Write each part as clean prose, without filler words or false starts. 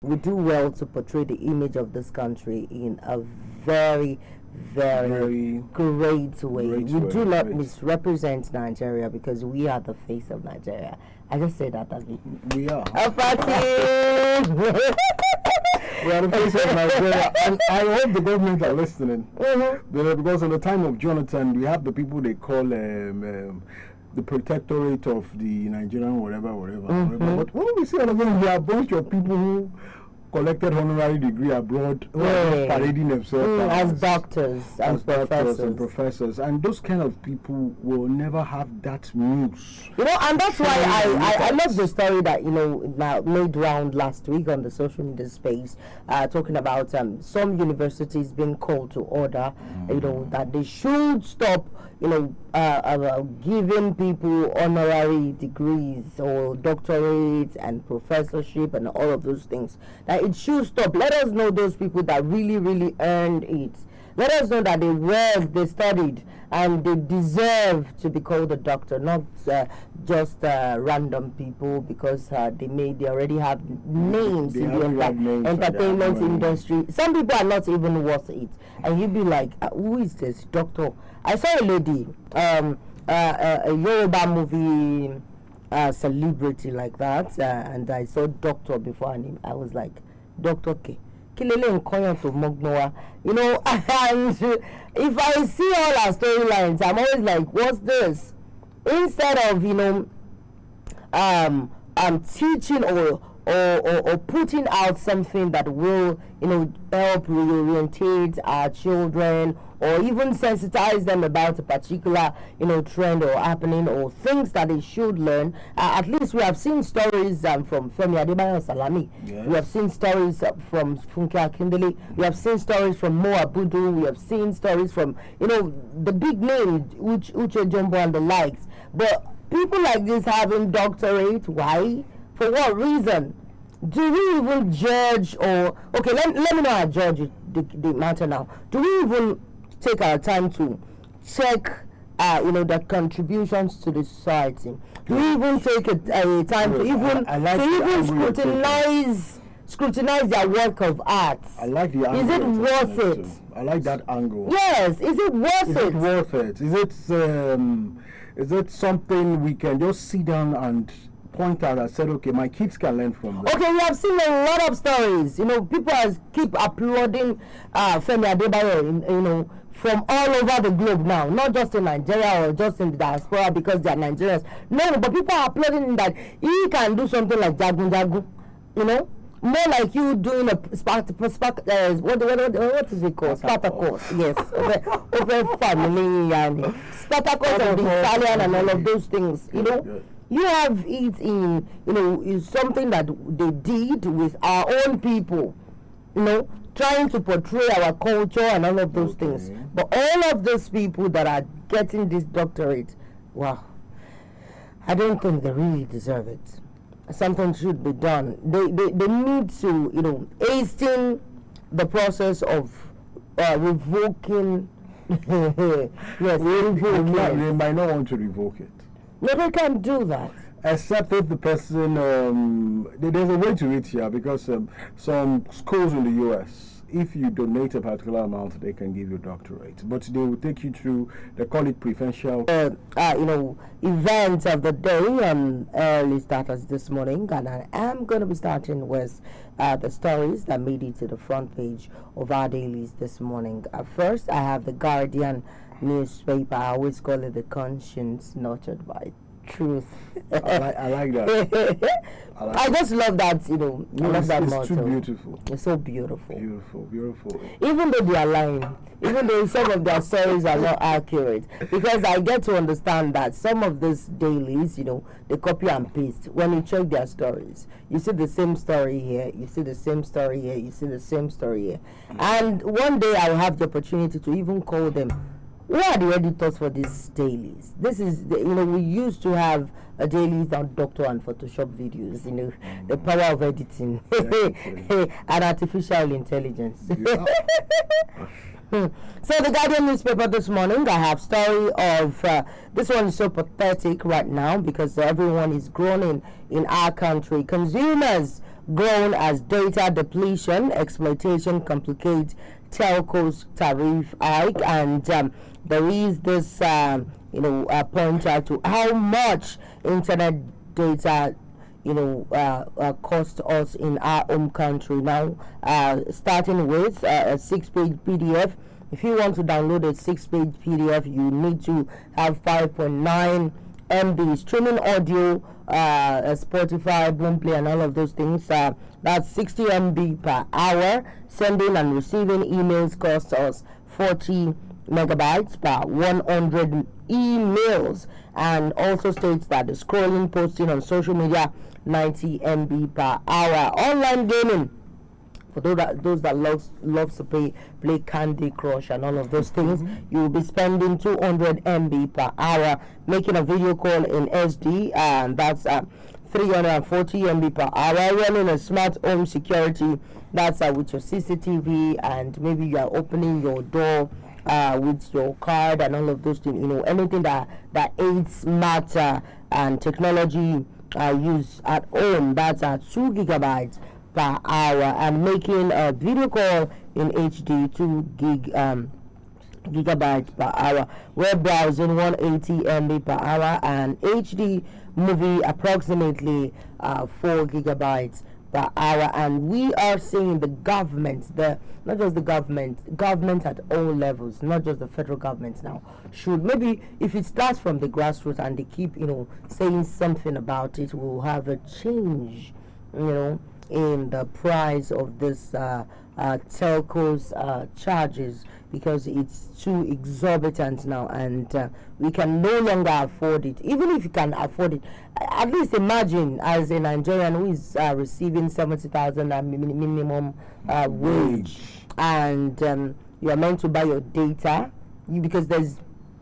we do well to portray the image of this country in a very, very great way. We do not misrepresent Nigeria because we are the face of Nigeria. I just say that, David. We are. A party! We are the face of Nigeria. And I hope the government are listening. Because in the time of Jonathan, we have the people they call the protectorate of the Nigerian whatever. But when we see all of them, we are a bunch of people who collected honorary degree abroad, parading themselves as doctors, as professors, and those kind of people will never have that news. And that's why I love the story that made round last week on the social media space, talking about some universities being called to order, that they should stop, giving people honorary degrees or doctorates and professorship and all of those things. That it should stop. Let us know those people that really, really earned it. Let us know that they worked, they studied, and they deserve to be called a doctor, not just random people because they already have names in the entertainment industry. Some people are not even worth it, and you'd be like, who is this doctor? I saw a lady, a Yoruba movie celebrity like that, and I saw doctor before, and I was like, Dr. K. And if I see all our storylines, I'm always like, what's this? Instead of teaching or putting out something that will help reorientate our children or even sensitize them about a particular trend or happening or things that they should learn. At least we have seen stories from Femi Adebayo Salami. Yes. We have seen stories from Funke Akindele. We have seen stories from Mo Abudu. We have seen stories from the big names, Uche Jumbo and the likes. But people like this having doctorate, why? For what reason? Do we even judge or let me know how I judge the matter now. Do we even take our time to check the contributions to the society? Do we even take a time to even scrutinize their work of art? I like the angle. Is it worth it? I like that angle. Yes, is it worth it? Is it worth it? Is it something we can just sit down and point out and said, okay, my kids can learn from this? Okay, we have seen a lot of stories. People keep uploading Femi Adebayo, from all over the globe now, not just in Nigeria or just in the diaspora because they are Nigerians. No, but people are uploading that he can do something like Jagun Jagun, more like you doing a what is it called? Spartacus, yes, over family and Spartacus of the Italian and all of those things, You have it in, is something that they did with our own people, trying to portray our culture and all of those things. But all of those people that are getting this doctorate, wow, I don't think they really deserve it. Something should be done. They need to, hasten the process of revoking. Yes, they might not want to revoke it. No, they can't do that. Except if the person, there's a way to it here because some schools in the U.S., if you donate a particular amount, they can give you a doctorate. But they will take you through, they call it preferential. Events of the day, early starters this morning. And I am going to be starting with the stories that made it to the front page of our dailies this morning. First, I have the Guardian newspaper. I always call it the conscience nurtured by truth. I like that. I just love that, I love that motto. It's too beautiful. It's so beautiful. Beautiful. Even though they are lying, even though some of their stories are not accurate, because I get to understand that some of these dailies, they copy and paste. When you check their stories, you see the same story here, you see the same story here, you see the same story here. And one day I'll have the opportunity to even call them. Who are the editors for these dailies? This is, we used to have a dailies on doctor and Photoshop videos, the power of editing and artificial intelligence. Yeah. So the Guardian newspaper this morning, I have story of, this one is so pathetic right now because everyone is groaning in our country. Consumers grown as data depletion, exploitation complicates telcos tariff hike, and there is this pointer to how much internet data cost us in our home country now. Starting with a 6-page PDF. If you want to download a 6-page PDF, you need to have 5.9 MB streaming audio, Spotify, Boomplay, and all of those things. That's 60 MB per hour. Sending and receiving emails costs us 40 megabytes per 100 emails, and also states that the scrolling, posting on social media, 90 MB per hour. Online gaming, for those that loves to play Candy Crush and all of those things, you will be spending 200 MB per hour. Making a video call in SD, and that's 340 MB per hour. Running a smart home security, that's with your CCTV, and maybe you are opening your door with your card and all of those things. Anything that aids smart and technology use at home, that's at 2 gigabytes per hour. And making a video call in HD, 2 gigabytes per hour. Web browsing, 180 MB per hour, and HD movie approximately 4 gigabytes per hour. And we are seeing the government, not just the government at all levels, not just the federal government now, should maybe, if it starts from the grassroots and they keep saying something about it, we'll have a change in the price of this telcos charges, because it's too exorbitant now, and we can no longer afford it. Even if you can afford it, at least imagine as a Nigerian who is receiving 70,000 minimum wage, and you are meant to buy your data, because there's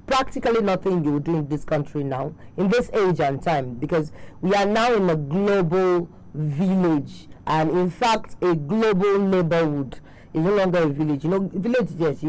practically nothing you will do in this country now, in this age and time, because we are now in a global village, and in fact a global neighborhood. It's no longer a village. Village, yes,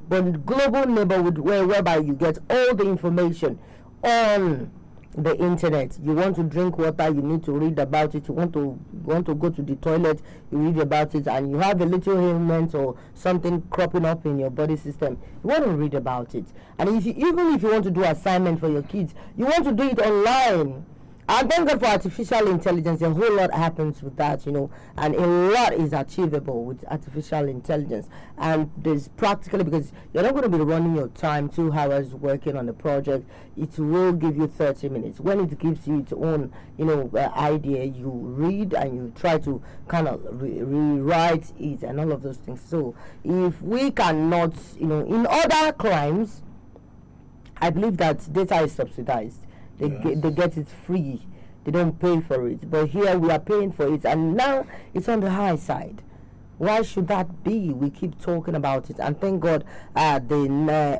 but global neighborhood whereby you get all the information on the internet. You want to drink water, you need to read about it. You want to go to the toilet, you read about it. And you have a little ailment or something cropping up in your body system, you want to read about it. And even if you want to do assignment for your kids, you want to do it online. And thank God for artificial intelligence. A whole lot happens with that, and a lot is achievable with artificial intelligence. And there's practically, because you're not going to be running your time 2 hours working on the project, it will give you 30 minutes. When it gives you its own, idea, you read and you try to kind of rewrite it and all of those things. So if we cannot, in other crimes, I believe that data is subsidized. They get it free. They don't pay for it. But here we are paying for it, and now it's on the high side. Why should that be? We keep talking about it, and thank God the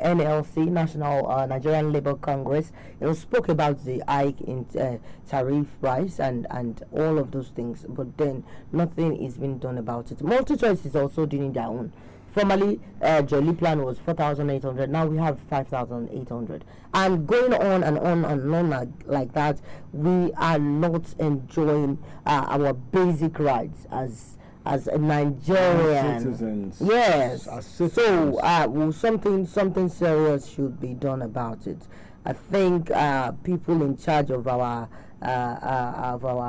NLC, National Nigerian Labour Congress, spoke about the hike in tariff price and all of those things. But then nothing is being done about it. MultiChoice is also doing their own. Formerly, Jolly plan was 4,800. Now we have 5,800, and going on and on and on like that. We are not enjoying our basic rights as a Nigerian citizens. Yes. As citizens. So something serious should be done about it. I think people in charge of our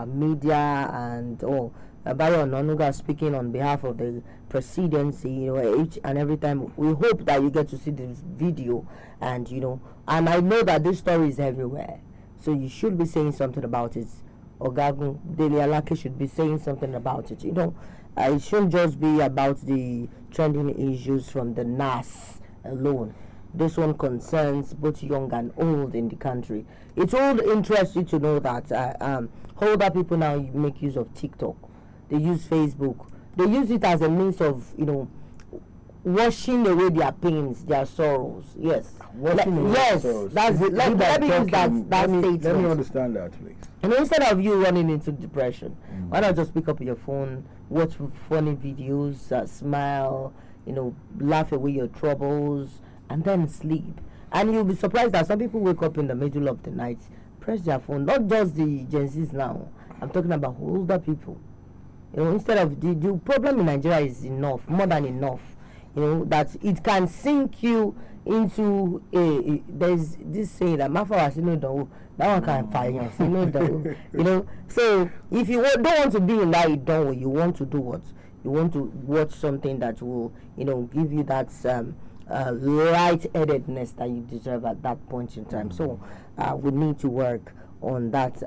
media and Bayo Nonuga speaking on behalf of the presidency, each and every time we hope that you get to see this video, and and I know that this story is everywhere, so you should be saying something about it. Ogagun Dele Alake should be saying something about it. It shouldn't just be about the trending issues from the NAS alone. This one concerns both young and old in the country. It would interest you to know that older people now make use of TikTok. They use Facebook. They use it as a means of, washing away their pains, their sorrows. Yes. Washing away yes, sorrows. That's it. Let me use that statement. Let me understand that, please. Instead of you running into depression, why not just pick up your phone, watch funny videos, smile, laugh away your troubles, and then sleep. And you'll be surprised that some people wake up in the middle of the night, press their phone. Not just the Gen Zs now. I'm talking about older people. You know, instead of the problem in Nigeria is enough, more than enough. You know, that it can sink you into there's this saying that that one can finance, you know. So if you don't want to be in that you want to do what? You want to watch something that will, give you that light-headedness that you deserve at that point in time. So we need to work on that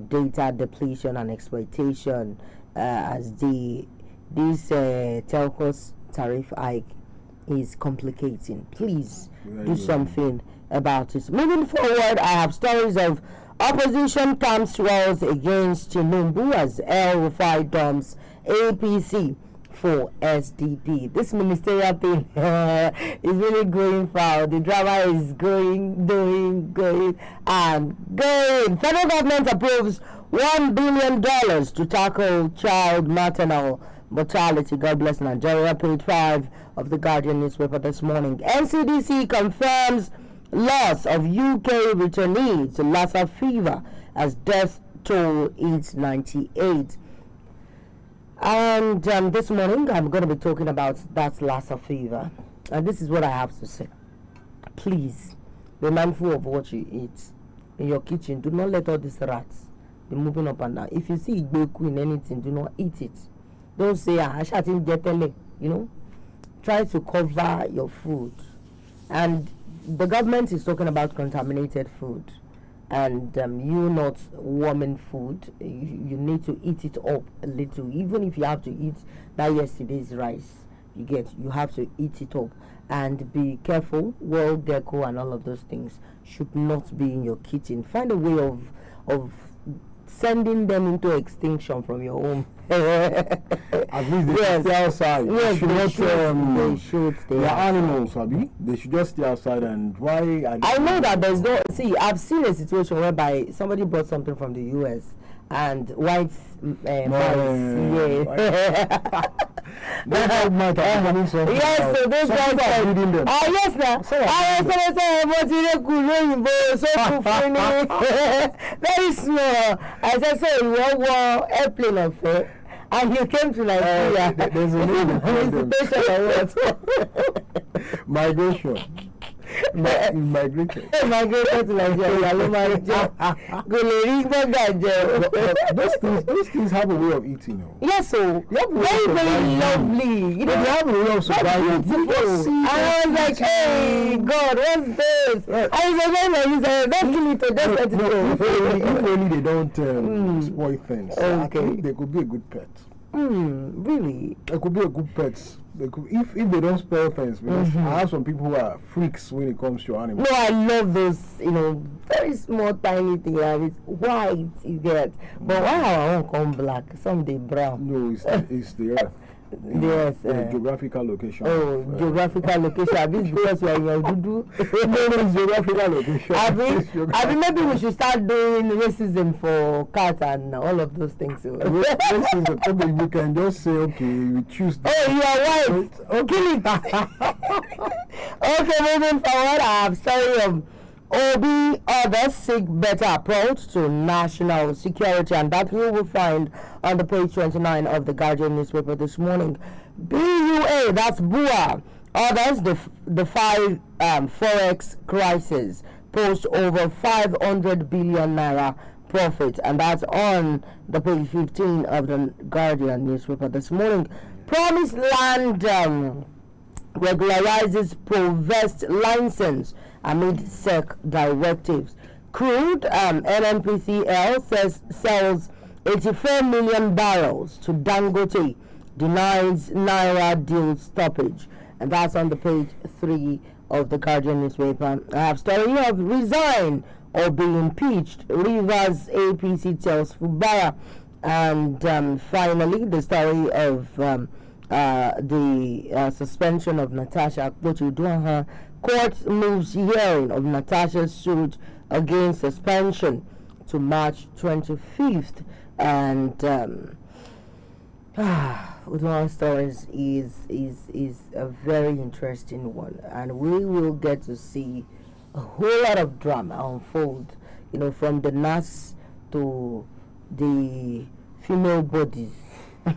data depletion and exploitation as this telcos tariff hike is complicating. Please do something about it. Moving forward, I have stories of opposition camps swells against Tinubu as El Rufai dumps APC for SDP. This ministerial thing is really going foul. The drama is going. Federal government approves $1 billion to tackle child maternal mortality. God bless Nigeria. Page 5 of the Guardian newspaper this morning. NCDC confirms loss of UK returnees to Lassa fever as death toll hits 98. And this morning I'm going to be talking about that Lassa fever. And this is what I have to say. Please be mindful of what you eat in your kitchen. Do not let all these rats be moving up and down. If you see igbeku in anything, do not eat it. Don't say, try to cover your food. And the government is talking about contaminated food. And you not warming food, you need to eat it up a little. Even if you have to eat that yesterday's rice, you have to eat it up. And be careful, world deco and all of those things should not be in your kitchen. Find a way of sending them into extinction from your home. At least they should stay outside. Yes, they should stay. They are animals, Abi. They should just stay outside. And why? I know that there's no. See, I've seen a situation whereby somebody bought something from the US and whites, yes, so those guys are reading them. Yes, now. Very small. I said, so you want airplane affair, and you came to Nigeria. There's a name migration. Migrated to Nigeria. Those things have a way of eating. Yes, so very lovely. They have a way of surviving. I was like, hey, God, what's this? I was like, don't kill it, just let it go. If only they don't spoil things. Okay. I think they could be a good pet. Really? It could be a good pet. If they don't spoil things, because I have some people who are freaks when it comes to animals. No, I love those, very small, tiny things. And it's white, you get. But why our own come black? Some they brown. No, it's the earth. Yes. Geographical location. Oh, geographical location. I mean, because we are in Dudu. No, it's geographical location. I mean, maybe we should start doing racism for cats and all of those things. Racism. You can just say, okay, you choose. Oh, you are white. Okay. Okay, moving forward, I have story of Obi, others seek better approach to national security, and that you will find on the page 29 of the Guardian newspaper this morning. BUA, that's BUA. Others defy forex crisis, post over 500 billion naira profit, and that's on the page 15 of the Guardian newspaper this morning. Promised Land regularizes Provest license amid SEC directives. Crude, NNPCL sells 84 million barrels to Dangote, denies Naira deal stoppage. And that's on the page 3 of the Guardian newspaper. I have story of resign or be impeached. Rivers APC tells Fubara. And finally, the story of the suspension of Natasha Akpotu-Uduaghan. Court moves hearing of Natasha's suit against suspension to March 25th. And Uduaghan stories is a very interesting one, and we will get to see a whole lot of drama unfold, from the nurse to the female bodies.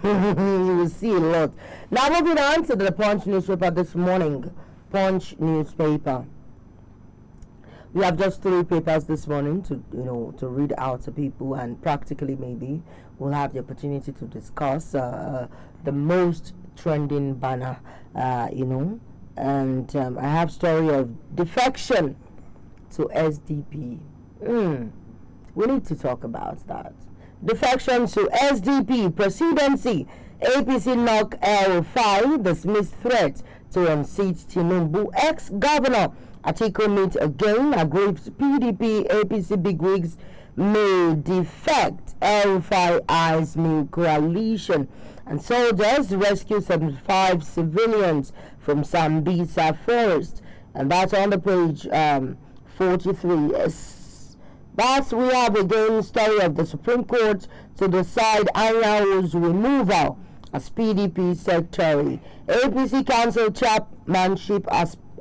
You will see a lot. Now moving on to the Punch newspaper this morning. Punch newspaper. We have just 3 papers this morning to read out to people, and practically maybe we'll have the opportunity to discuss the most trending banner, and I have story of defection to SDP. We need to talk about that. Defection to SDP presidency. APC knock El-Rufai dismissed threat to unseat Tinubu. Ex-governor Atiku meet again. Aggrieved PDP APC bigwigs may defect. El-Rufai eyes new coalition. And soldiers rescue 75 civilians from Sambisa forest. And that's on the page 43. Yes. Thus we have again story of the Supreme Court to decide Anyao's removal as PDP secretary. APC council chairmanship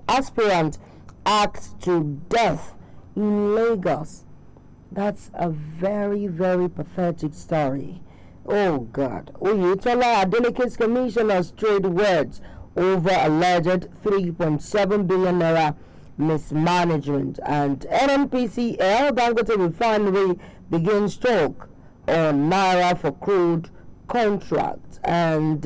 aspirant axed to death in Lagos. That's a very, very pathetic story. Oh God. Oyetola Adeleke's commissioners trade words over alleged 3.7 billion naira mismanagement, and NNPCL Dangote refinery begins talk on naira for crude contract, and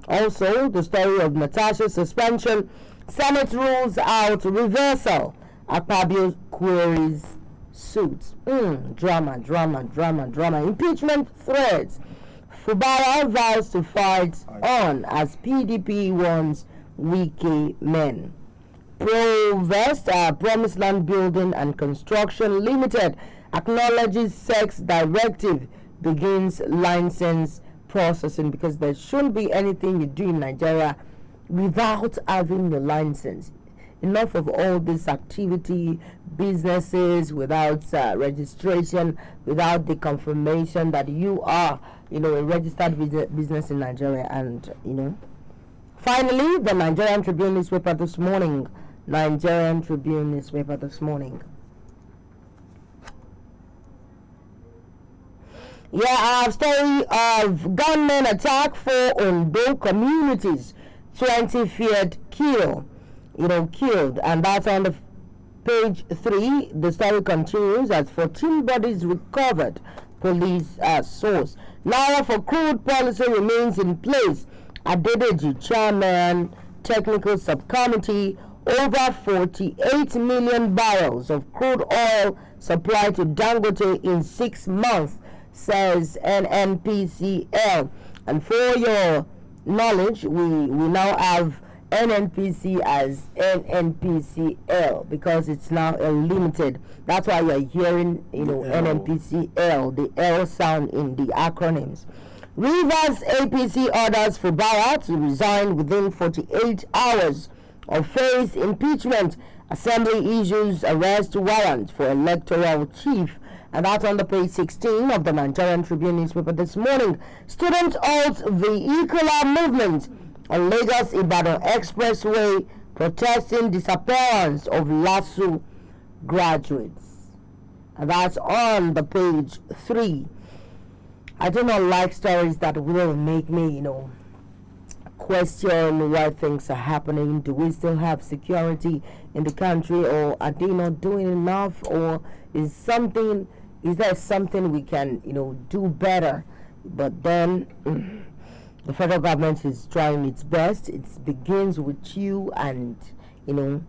also the story of Natasha's suspension. Senate rules out reversal. Akpabio queries suits. Drama. Impeachment threats. Fubara vows to fight on as PDP warns Wike men. Provest Promised Land Building and Construction Limited acknowledges sex directive begins license processing, because there shouldn't be anything you do in Nigeria without having the license. Enough of all this activity, businesses without registration, without the confirmation that you are, a registered business in Nigeria. And finally, the Nigerian Tribune newspaper this morning. Yeah, I have story of gunmen attack 4 Ondo communities. 20 feared killed, and that's on the page 3. The story continues as 14 bodies recovered. Police source. Naira for crude policy remains in place. Adedeji, chairman, technical subcommittee. Over 48 million barrels of crude oil supplied to Dangote in 6 months, says NNPCL. And for your knowledge, we now have NNPC as NNPCL because it's now a limited. That's why you're hearing, NNPCL, the L sound in the acronyms. Rivers APC orders for Fubara to resign within 48 hours of face impeachment. Assembly issues arrest warrant for electoral chief. And that's on the page 16 of the Nigerian Tribune newspaper this morning. Students halt vehicular movement on Lagos Ibadan Expressway protesting disappearance of LASU graduates. And that's on the page 3. I do not like stories that will make me, question why things are happening. Do we still have security in the country, or are they not doing enough, or is there something we can do better? But then the federal government is trying its best. It begins with you, and you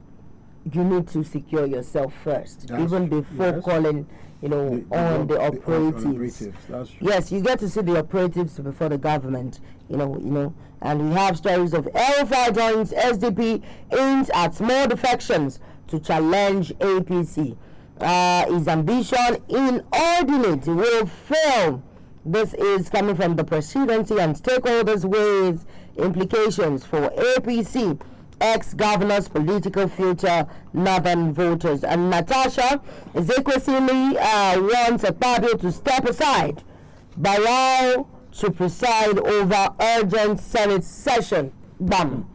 need to secure yourself first, even before calling on the operatives. Yes, you get to see the operatives before the government, and we have stories of El-Rufai joins SDP, aims at small defections to challenge APC. His ambition inordinate will fail. This is coming from the presidency, and stakeholders with implications for APC. Ex-governor's political future, northern voters. And Natasha Ezekwesili wants Akpabio to step aside, Barrow to preside over urgent Senate session. Bam.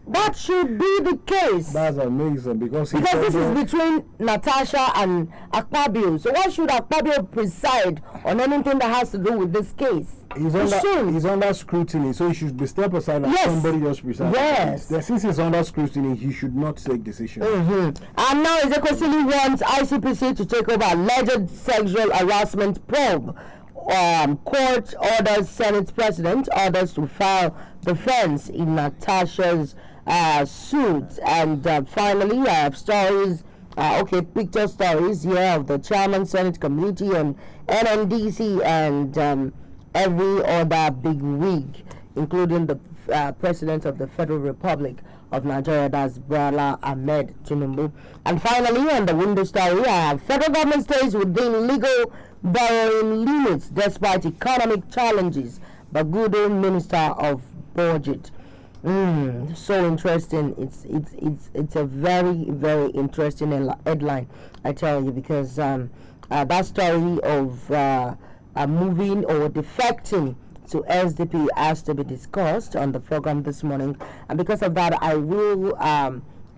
That should be the case. That's amazing because this is between Natasha and Akpabio. So why should Akpabio preside on anything that has to do with this case? He's under scrutiny, so he should be stepped aside and somebody just preside. Yes. Since he's under scrutiny, he should not take decisions. And now Ezekwesili wants ICPC to take over alleged sexual harassment probe. Court orders Senate President orders to file defense in Natasha's suit. And finally, I have stories, picture stories here of the Chairman Senate Committee on NNDC and every other big wig, including the President of the Federal Republic of Nigeria, that's Bola Ahmed Tinubu. And finally, on the window story, I have federal government stays within legal borrowing limits despite economic challenges. Bagudu, Minister of Budget. So interesting. It's a very, very interesting headline, I tell you, because that story of moving or defecting to SDP has to be discussed on the program this morning, and because of that, I will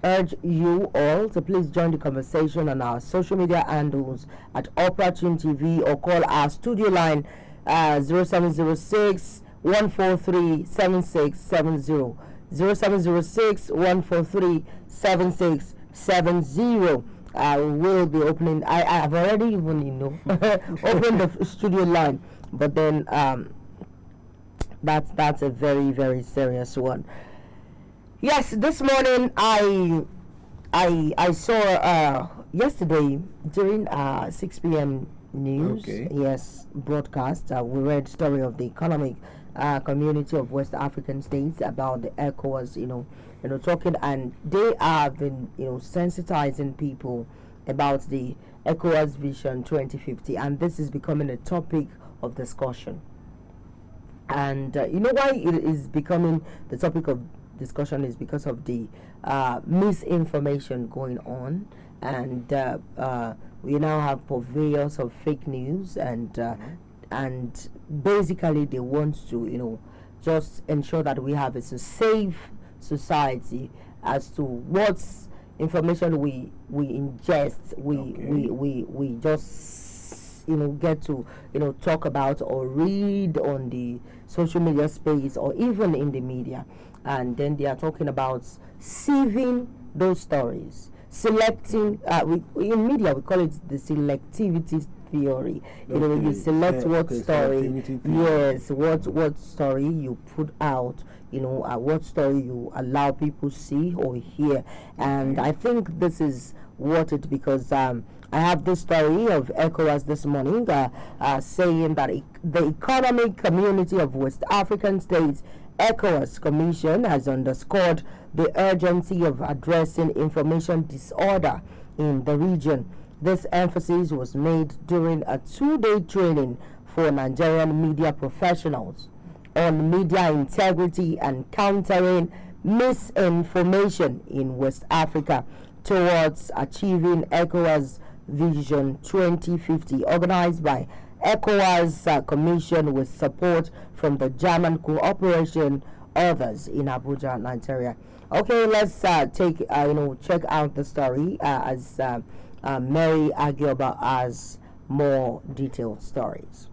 urge you all to please join the conversation on our social media handles at Opportune TV or call our studio line 0706 143 7670 0706 143 7670. I will be opening. I have already even opened the studio line, but then that's a very, very serious one. Yes, this morning I saw yesterday during 6 p.m. news. Yes, broadcast. We read story of the economic community of West African states about the ECOWAS. Talking, and they have been sensitizing people about the ECOWAS Vision 2050, and this is becoming a topic of discussion. And why it is becoming the topic of discussion is because of the misinformation going on, and we now have purveyors of fake news, and basically they want to just ensure that we have a safe society as to what information we ingest, we just get to talk about or read on the social media space or even in the media. And then they are talking about sieving those stories, selecting in media we call it the selectivity theory. You select what story, what story you put out, what story you allow people see or hear. And I think this is what it, because I have this story of ECOWAS this morning saying that the economic community of West African states, ECOWAS Commission, has underscored the urgency of addressing information disorder in the region. This emphasis was made during a 2-day training for Nigerian media professionals on media integrity and countering misinformation in West Africa towards achieving ECOWAS Vision 2050, organized by ECOWAS Commission with support from the German Cooperation Others in Abuja, Nigeria. Okay, let's check out the story as Mary Agioba has more detailed stories.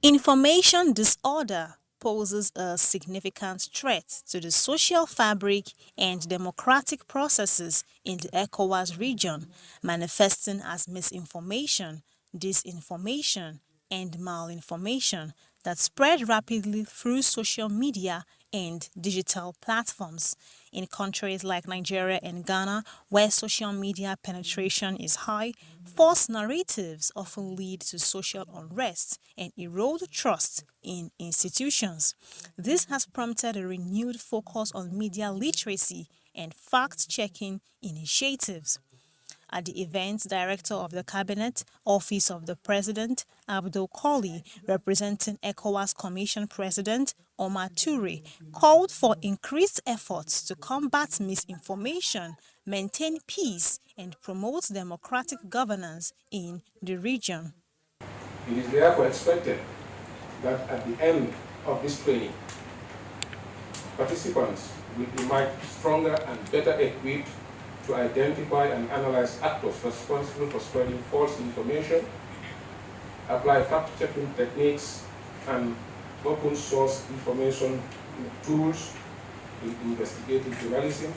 Information disorder poses a significant threat to the social fabric and democratic processes in the ECOWAS region, manifesting as misinformation, disinformation, and malinformation that spread rapidly through social media and digital platforms. In countries like Nigeria and Ghana, where social media penetration is high, false narratives often lead to social unrest and erode trust in institutions. This has prompted a renewed focus on media literacy and fact-checking initiatives. At the event, Director of the Cabinet, Office of the President, Abdul Koli, representing ECOWAS Commission President Omar Toure, called for increased efforts to combat misinformation, maintain peace, and promote democratic governance in the region. It is therefore expected that at the end of this training, Participants will emerge stronger and better equipped to identify and analyze actors responsible for spreading false information, apply fact-checking techniques and open source information tools in investigative journalism,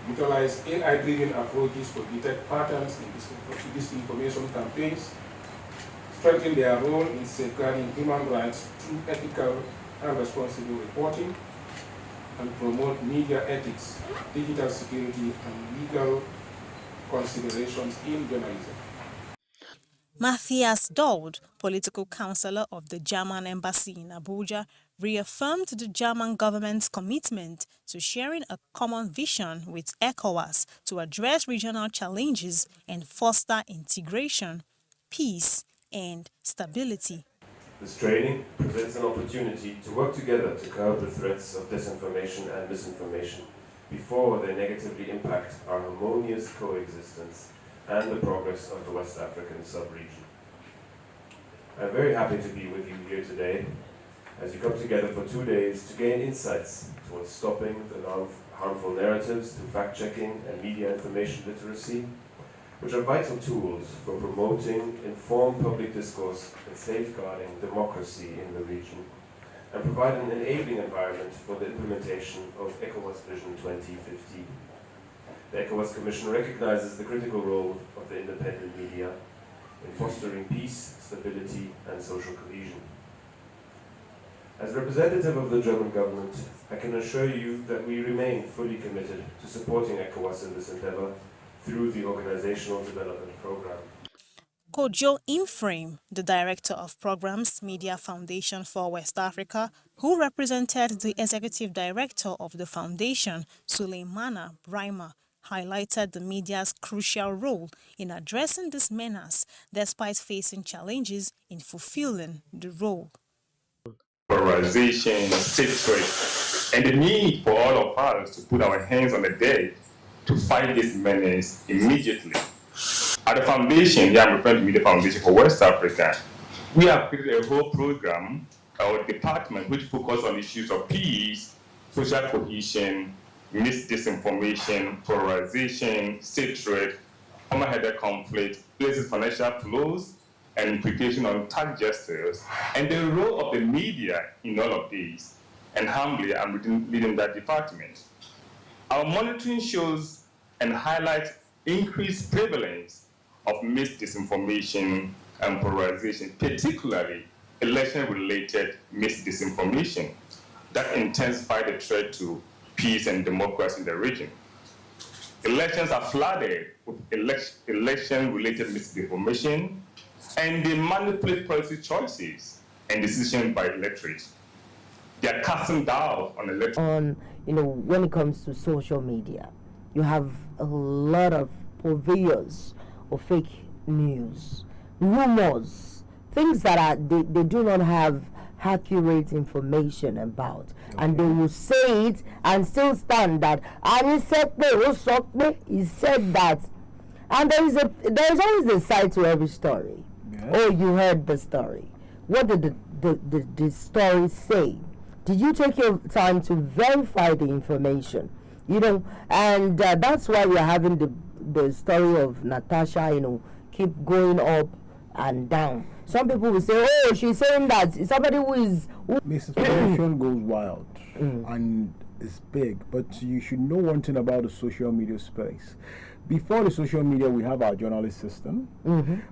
utilize AI-driven approaches to detect patterns in disinformation campaigns, strengthen their role in safeguarding human rights through ethical and responsible reporting, and promote media ethics, digital security, and legal considerations in journalism. Matthias Daud, political counselor of the German embassy in Abuja, reaffirmed the German government's commitment to sharing a common vision with ECOWAS to address regional challenges and foster integration, peace, and stability. This training presents an opportunity to work together to curb the threats of disinformation and misinformation before they negatively impact our harmonious coexistence and the progress of the West African sub-region. I'm very happy to be with you here today as you come together for 2 days to gain insights towards stopping the harmful narratives through fact-checking and media information literacy, which are vital tools for promoting informed public discourse and safeguarding democracy in the region, and provide an enabling environment for the implementation of ECOWAS Vision 2050. The ECOWAS Commission recognizes the critical role of the independent media in fostering peace, stability, and social cohesion. As representative of the German government, I can assure you that we remain fully committed to supporting ECOWAS in this endeavor through the Organizational Development Program. Kojo Imframe, the Director of Programs Media Foundation for West Africa, who represented the Executive Director of the Foundation, Suleimana Brahima, highlighted the media's crucial role in addressing this menace despite facing challenges in fulfilling the role. Polarization, hatred, and the need for all of us to put our hands on the deck to fight this menace immediately. At the foundation, here I'm referring to Media Foundation for West Africa, we have created a whole program or department which focuses on issues of peace, social cohesion, disinformation, polarization, hatred, common-headed conflict, places financial flows, and implication on tax justice, and the role of the media in all of these. And humbly, I'm leading that department. Our monitoring shows and highlights increased prevalence of disinformation and polarization, particularly election-related disinformation that intensify the threat to peace and democracy in the region. Elections are flooded with election-related misinformation, and they manipulate policy choices and decisions by electorate. They are casting doubt on electorate. When it comes to social media, you have a lot of purveyors of fake news, rumors, things that they do not have accurate information about, and they will say it and still stand that he said that, and there is always a side to every story. Yeah. Oh, you heard the story. What did the story say? Did you take your time to verify the information? And that's why we are having the story of Natasha, keep going up and down. Some people will say, oh, she's saying that somebody who is... Misinformation goes wild and it's big, but you should know one thing about the social media space. Before the social media, we have our journalist system,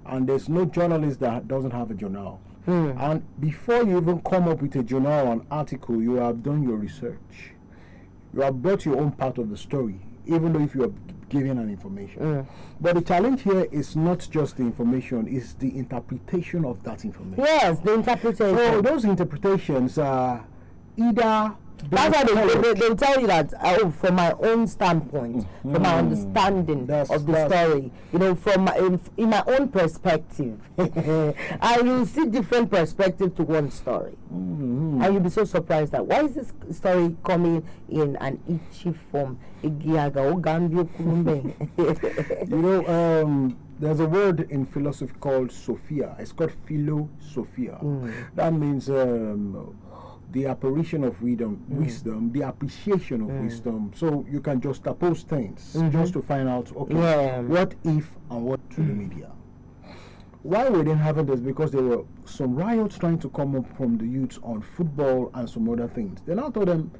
and there's no journalist that doesn't have a journal. And before you even come up with a journal or an article, you have done your research. You have brought your own part of the story, even though if you have given an information. But the challenge here is not just the information, it's the interpretation of that information. Yes, the interpretation. So those interpretations are either... That's why they'll tell you that, from my own standpoint, from my understanding of the story, in my own perspective, I will see different perspective to one story. And you'll be so surprised that why is this story coming in an itchy form? There's a word in philosophy called Sophia. It's called philosophia. That means the apparition of wisdom, the appreciation of wisdom. So you can just oppose things just to find out, okay, what if and what to the media. Why we didn't have it is because there were some riots trying to come up from the youths on football and some other things. Then I told them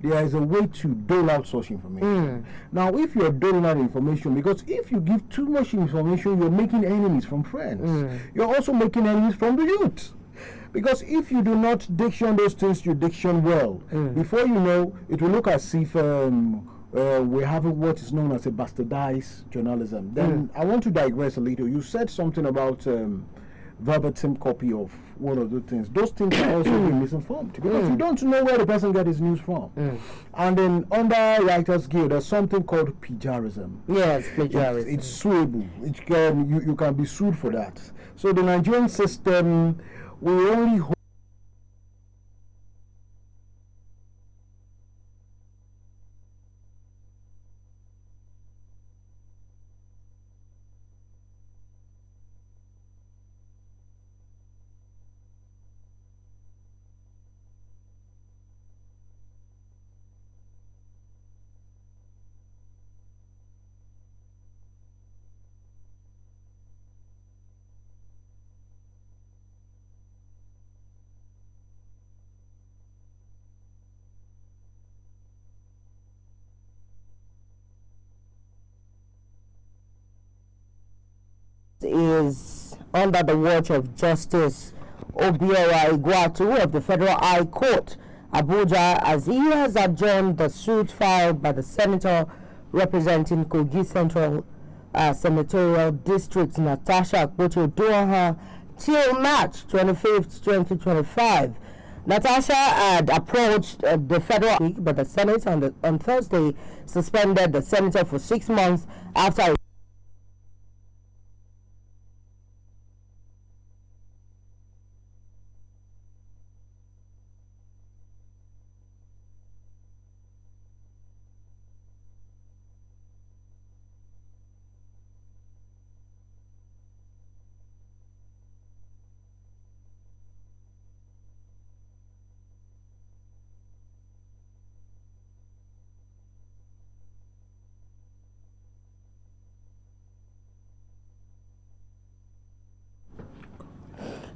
there is a way to dole out such information. Now, if you're doling out information, because if you give too much information, you're making enemies from friends. You're also making enemies from the youth. Because if you do not diction those things, you diction well. Before you know, it will look as if we're having what is known as a bastardized journalism. Then I want to digress a little. You said something about verbatim copy of one of the things. Those things are also being misinformed because you don't know where the person got his news from. And then under Writers Guild, there's something called plagiarism. Yes, plagiarism. It's suable. It can you can be sued for that. So the Nigerian system, we only hope is under the watch of Justice Obiora Igwatu of the Federal High Court, Abuja, as he has adjourned the suit filed by the senator representing Kogi Central Senatorial District, Natasha Akpoti-Odoaha, till March 25th, 2025. Natasha had approached the federal week, but the Senate on Thursday suspended the senator for 6 months after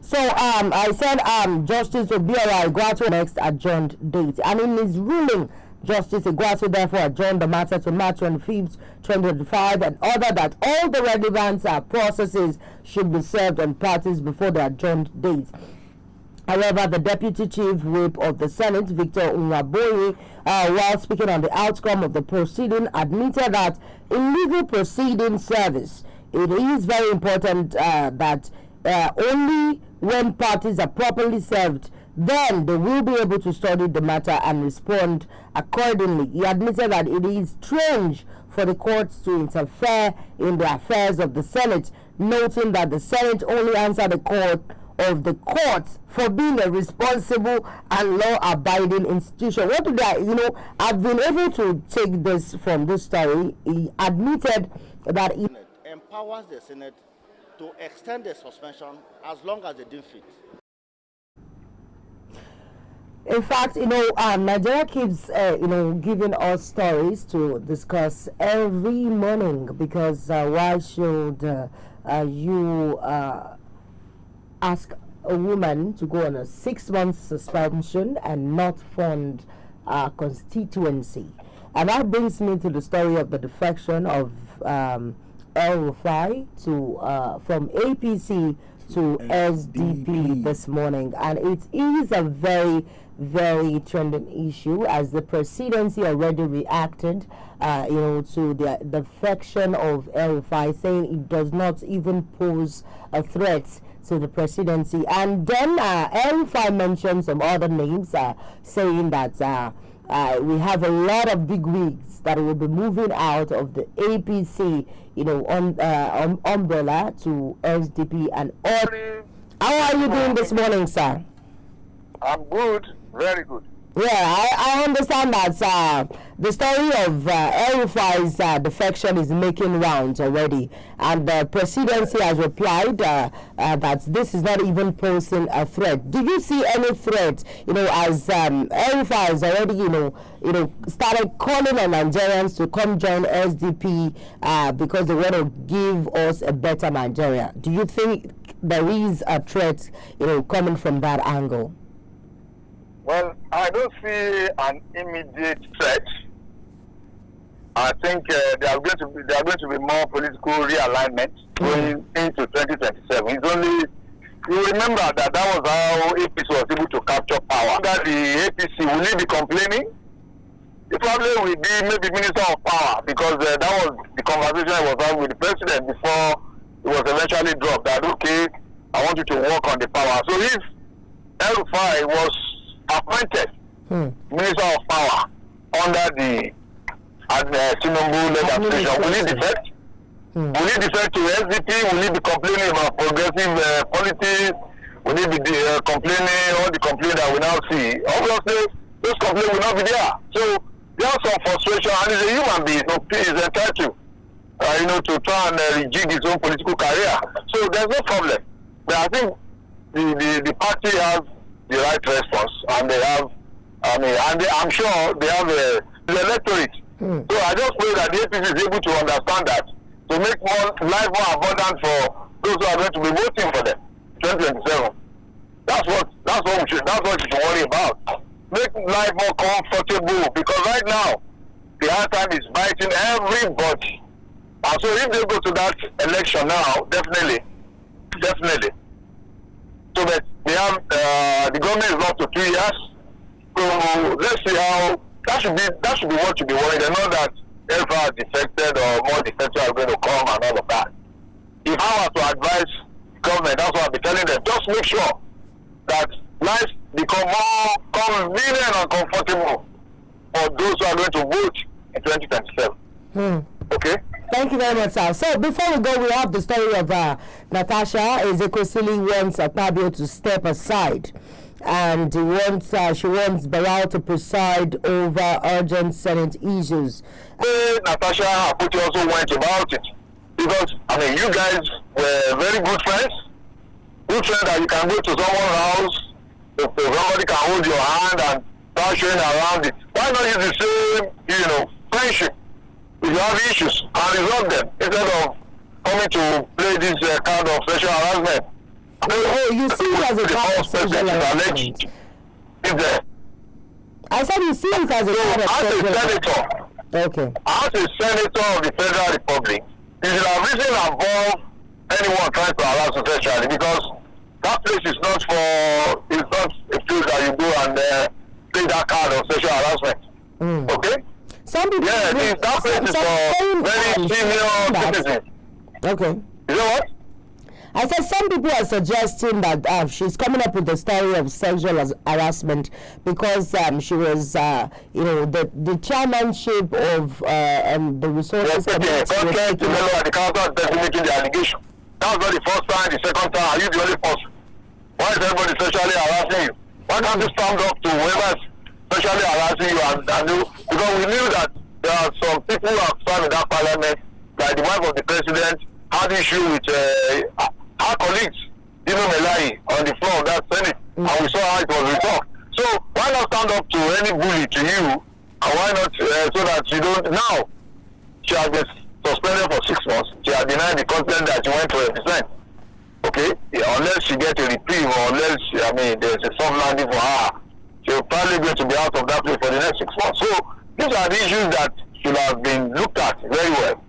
So I said Justice Obiora Igwatu next adjourned date, and in his ruling, Justice Igwatu therefore adjourned the matter to March 25th, 2025, and ordered that all the relevant processes should be served on parties before the adjourned date. However, the Deputy Chief Whip of the Senate, Victor Unwaboye, while speaking on the outcome of the proceeding, admitted that in legal proceeding service, it is very important that only when parties are properly served, then they will be able to study the matter and respond accordingly. He admitted that it is strange for the courts to interfere in the affairs of the Senate, noting that the Senate only answered the court of the courts for being a responsible and law-abiding institution. What did I've been able to take this from this story. He admitted that it empowers the Senate to extend the suspension as long as they deem fit. In fact, Nigeria keeps, giving us stories to discuss every morning, because why should you ask a woman to go on a 6-month suspension and not fund a constituency? And that brings me to the story of the defection of El-Rufai from APC to SDP this morning, and it is a very, very trending issue, as the presidency already reacted to the defection of El-Rufai, saying it does not even pose a threat to the presidency. And then El-Rufai mentioned some other names, saying that we have a lot of big wigs that will be moving out of the APC, umbrella to SDP and all. How are you doing this morning, sir? I'm good, very good. Yeah, I understand that the story of El-Rufai's defection is making rounds already, and the presidency has replied that this is not even posing a threat. Do you see any threat? As El-Rufai has already, started calling on Nigerians to come join SDP because they want to give us a better Nigeria. Do you think there is a threat, coming from that angle? Well, I don't see an immediate threat. I think there are going to be more political realignment going into 2027. It's only, you remember that was how APC was able to capture power. Under the APC, will he be complaining? He probably will be maybe Minister of Power, because that was the conversation I was having with the president before it was eventually dropped. That okay, I want you to work on the power. So if El-Rufai was appointed Minister of Power under the Tinubu-led administration, will he defect? Will he defect to SDP? Will he be complaining about progressive politics? Will he be complaining all the complaints that we now see? Obviously, those complaints will not be there. So there's some frustration, and he's a human being, so he is entitled, to try and rejig his own political career. So there's no problem. But I think the party has the right response, and they have, I'm sure they have the electorate. So I just pray that the APC is able to understand that, to make life more abundant for those who are going to be voting for them 2027. That's what you should worry about. Make life more comfortable, because right now the hard time is biting everybody. And so if they go to that election now, definitely. So that they have the government is up to 2 years. So let's see how that should be what should be worried. They're not that El-Rufai is defected or more defected are going to come and all of that. If I were to advise government, that's what I'll be telling them. Just make sure that life become more convenient and comfortable for those who are going to vote in 2027. Okay? Thank you very much, sir. So before we go, we have the story of Natasha Ezekosili wants Akpabio to step aside, and she wants Barao to preside over urgent Senate issues. Natasha Akpabio also went about it, because you guys were very good friends. Good friends that you can go to someone's house, if somebody can hold your hand and start showing around it. Why not use the same, friendship? If you have issues and resolve them, instead of coming to play this kind of sexual harassment. You see it as a kind of sexual harassment. I said you see it as a kind of sexual harassment. Okay. As a senator of the Federal Republic, you should have reason above anyone trying to harass you sexually, because that place is not a place that you go and play that kind of sexual harassment. Okay? Some people, that place is for very senior citizens. Okay. You know what? I said some people are suggesting that she's coming up with the story of sexual harassment because she was, the chairmanship of the resources committee. The council is making the allegation. That was not the first time, the second time. Are you the only person? Why is everybody sexually harassing you? Why can't you stand up to whoever is sexually harassing you and do? Because we knew that there are some people who have served in that parliament, like the wife of the president, had issue with our colleagues, Melai, on the floor of that Senate, and we saw how it was resolved. So why not stand up to any bully to you, and why not so that you don't now? She has been suspended for 6 months. She has denied the content that she went to represent. Okay, unless she gets a reprieve, or unless there's a soft landing for her, she'll probably going to be out of that place for the next 6 months. So these are the issues that should have been looked at very well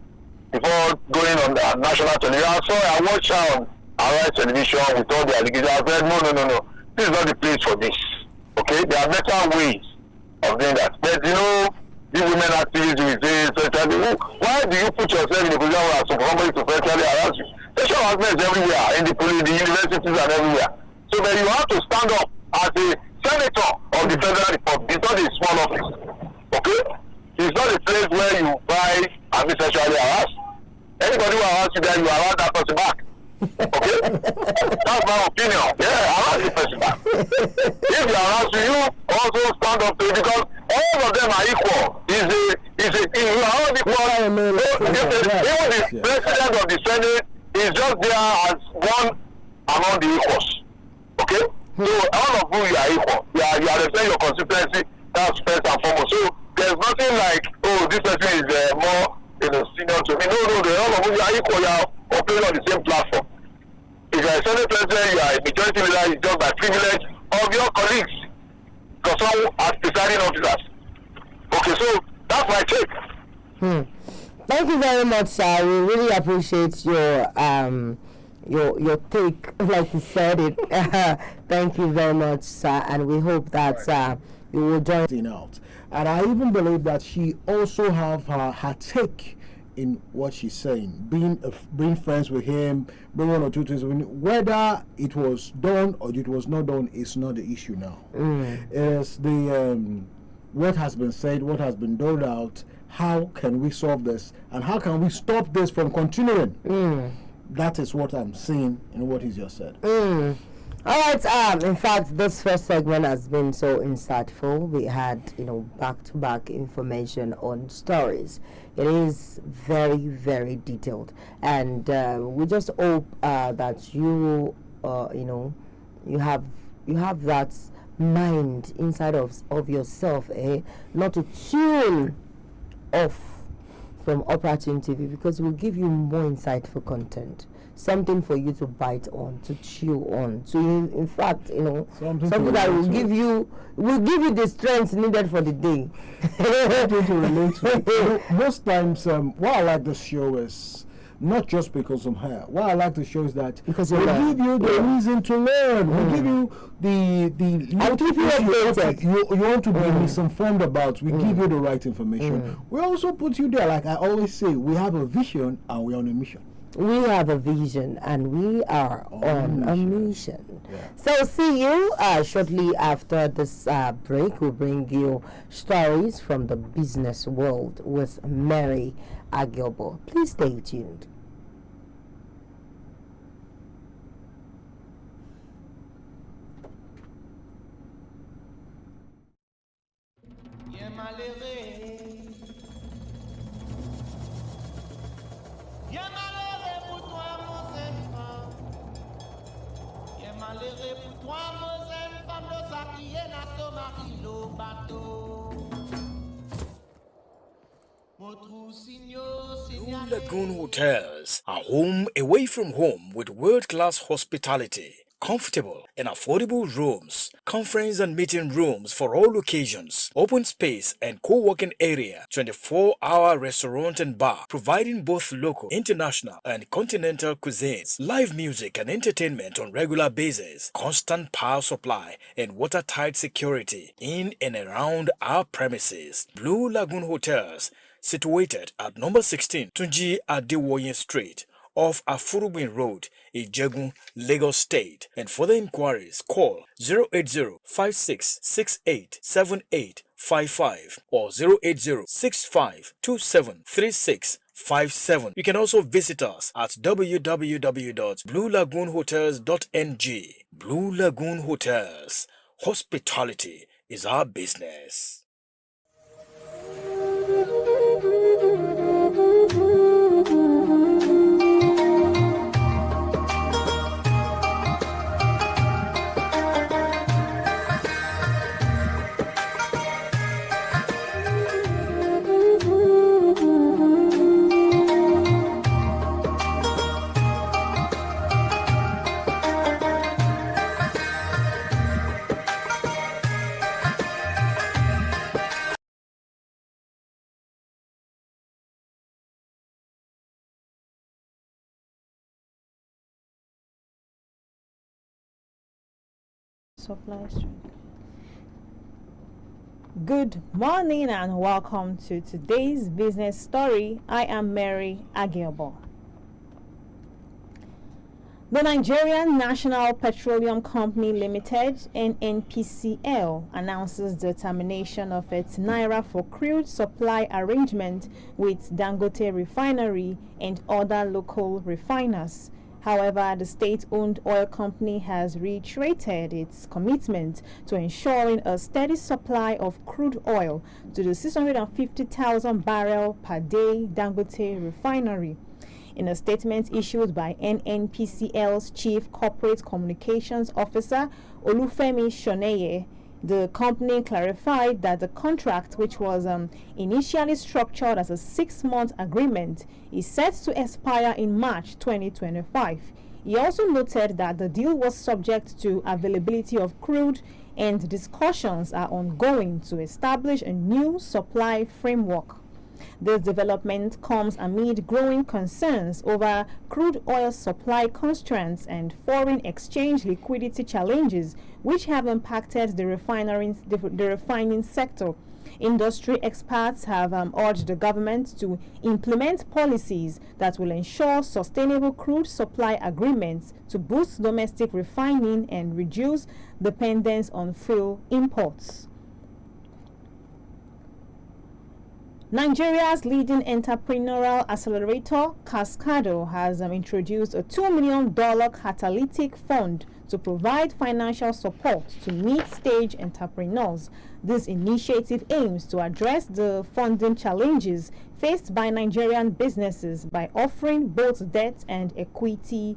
before going on the national television. I watched her on our television with all the allegations. I said, no. This is not the place for this. Okay? There are better ways of doing that. But the women activists will say, sexually, why do you put yourself in a position where somebody to sexually harass you? Sexual harassment is everywhere, in the police, the universities, and everywhere. So then you have to stand up as a senator of the Federal Republic. It's not a small office. Okay? It's not a place where you buy and be sexually harassed. Anybody who harass you there, you harass that person back. Okay? That's my opinion. Yeah, harass the person back. If you harass you, also stand up to it, because all of them are equal. You are all equal. Even the president of the Senate is just there as one among the equals. Okay? So all of you are equal. You are representing your constituency. That's first and foremost. So there's nothing like, oh, this person is more senior to me. No, all of you are equal. You are operating on the same platform. If you are a Senate president, you are a majority leader, it's just by privilege of your colleagues. Because some are presiding officers. Okay, so that's my take. Thank you very much, sir. We really appreciate your take, like you said it. Thank you very much, sir, and we hope that you will join out. And I even believe that she also have her take in what she's saying, being friends with him, being one or two things. Whether it was done or it was not done is not the issue now. It's the what has been said, what has been doled out. How can we solve this, and how can we stop this from continuing? That is what I'm seeing in what he's just said. All right. In fact, this first segment has been so insightful. We had, back-to-back information on stories. It is very, very detailed, and we just hope that you have that mind inside of yourself, not to tune off from Opportune TV, because it will give you more insightful content, something for you to bite on, to chew on, to in fact, something that will give you the strength needed for the day. Something to relate to. Most times, what I like this show is not just because of her. What I like to show is that because we give you the reason to learn. We give you the I'll keep you updated. You want to be misinformed about. We give you the right information. We also put you there. Like I always say, we have a vision and we're on a mission. We have a vision and we are on a mission. Yeah. So see you shortly after this break. We'll bring you stories from the business world with Mary Agilbo. Please stay tuned. Blue Lagoon Hotels, a home away from home with world-class hospitality, comfortable and affordable rooms, conference and meeting rooms for all occasions, open space and co-working area, 24-hour restaurant and bar, providing both local, international and continental cuisines, live music and entertainment on regular basis, constant power supply and watertight security in and around our premises. Blue Lagoon Hotels, situated at number 16 Tunji Adewoye Street off Afurubin Road, Ijegun, Lagos State. And further inquiries, call 080-5668-7855 or 080-6527-3657. You can also visit us at www.bluelagoonhotels.ng. Blue Lagoon Hotels. Hospitality is our business. Supply stream. Good morning and welcome to today's business story. I am Mary Agilbo. The Nigerian National Petroleum Company Limited, NNPCL, announces the termination of its Naira for crude supply arrangement with Dangote Refinery and other local refiners. However, the state-owned oil company has reiterated its commitment to ensuring a steady supply of crude oil to the 650,000 barrel per day Dangote refinery. In a statement issued by NNPCL's Chief Corporate Communications Officer, Olufemi Shoneye, the company clarified that the contract, which was initially structured as a 6-month agreement, is set to expire in March 2025. He also noted that the deal was subject to availability of crude and discussions are ongoing to establish a new supply framework. This development comes amid growing concerns over crude oil supply constraints and foreign exchange liquidity challenges, which have impacted the refining sector. Industry experts have urged the government to implement policies that will ensure sustainable crude supply agreements to boost domestic refining and reduce dependence on fuel imports. Nigeria's leading entrepreneurial accelerator, Cascado, has introduced a $2 million catalytic fund to provide financial support to mid-stage entrepreneurs. This initiative aims to address the funding challenges faced by Nigerian businesses by offering both debt and equity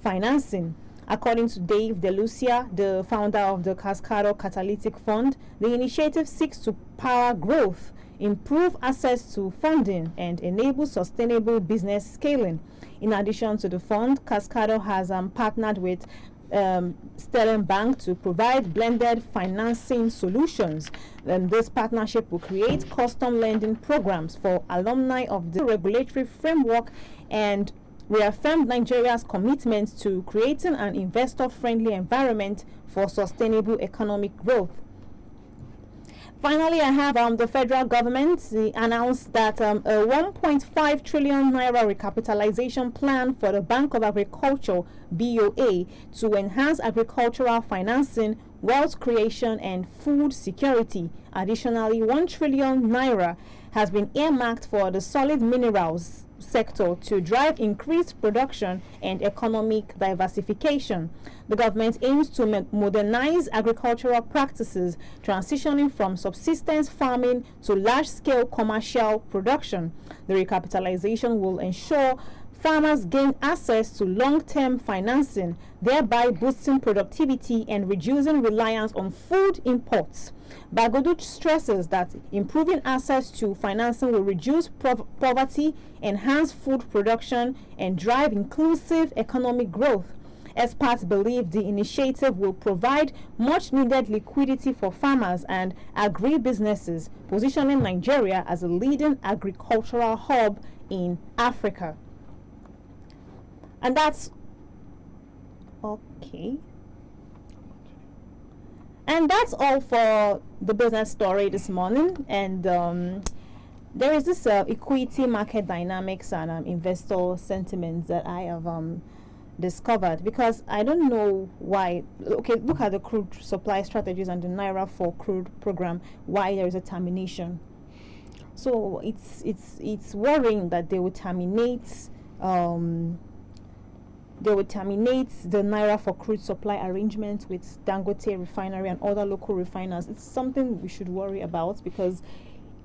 financing. According to Dave DeLucia, the founder of the Cascado Catalytic Fund, the initiative seeks to power growth, improve access to funding, and enable sustainable business scaling. In addition to the fund, Cascado has partnered with Sterling Bank to provide blended financing solutions. This partnership will create custom lending programs for alumni of the regulatory framework and reaffirmed Nigeria's commitment to creating an investor-friendly environment for sustainable economic growth. Finally, I have the federal government announced that a 1.5 trillion naira recapitalization plan for the Bank of Agriculture (BOA) to enhance agricultural financing, wealth creation, and food security. Additionally, 1 trillion naira has been earmarked for the solid minerals sector to drive increased production and economic diversification. The government aims to modernize agricultural practices, transitioning from subsistence farming to large-scale commercial production. The recapitalization will ensure farmers gain access to long-term financing, thereby boosting productivity and reducing reliance on food imports. Bagodu stresses that improving access to financing will reduce poverty, enhance food production, and drive inclusive economic growth. Experts believe the initiative will provide much-needed liquidity for farmers and agri-businesses, positioning Nigeria as a leading agricultural hub in Africa. And that's okay. And that's all for the business story this morning. And there is this equity market dynamics and investor sentiments that I have discovered, because I don't know why. Okay, look at the crude supply strategies and the Naira for crude program, why there is a termination. So it's worrying that they will terminate the Naira for crude supply arrangement with Dangote refinery and other local refiners. It's something we should worry about, because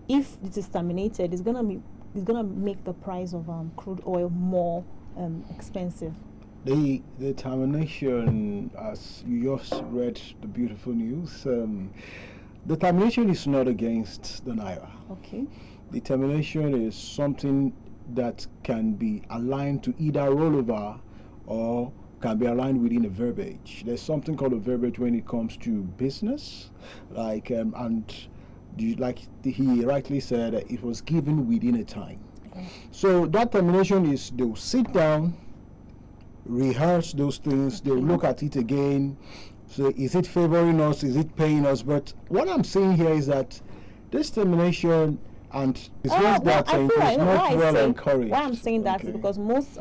if it is terminated, it's gonna make the price of crude oil more expensive. The termination, as you just read the beautiful news, the termination is not against the Naira. Okay. The termination is something that can be aligned to either rollover or can be aligned within a verbiage. There's something called a verbiage when it comes to business, like he rightly said, it was given within a time. Okay. So that termination is they'll sit down, rehearse those things, they'll look at it again. So is it favoring us? Is it paying us? But what I'm saying here is that this termination and it's not well encouraged. Why I'm saying that is because most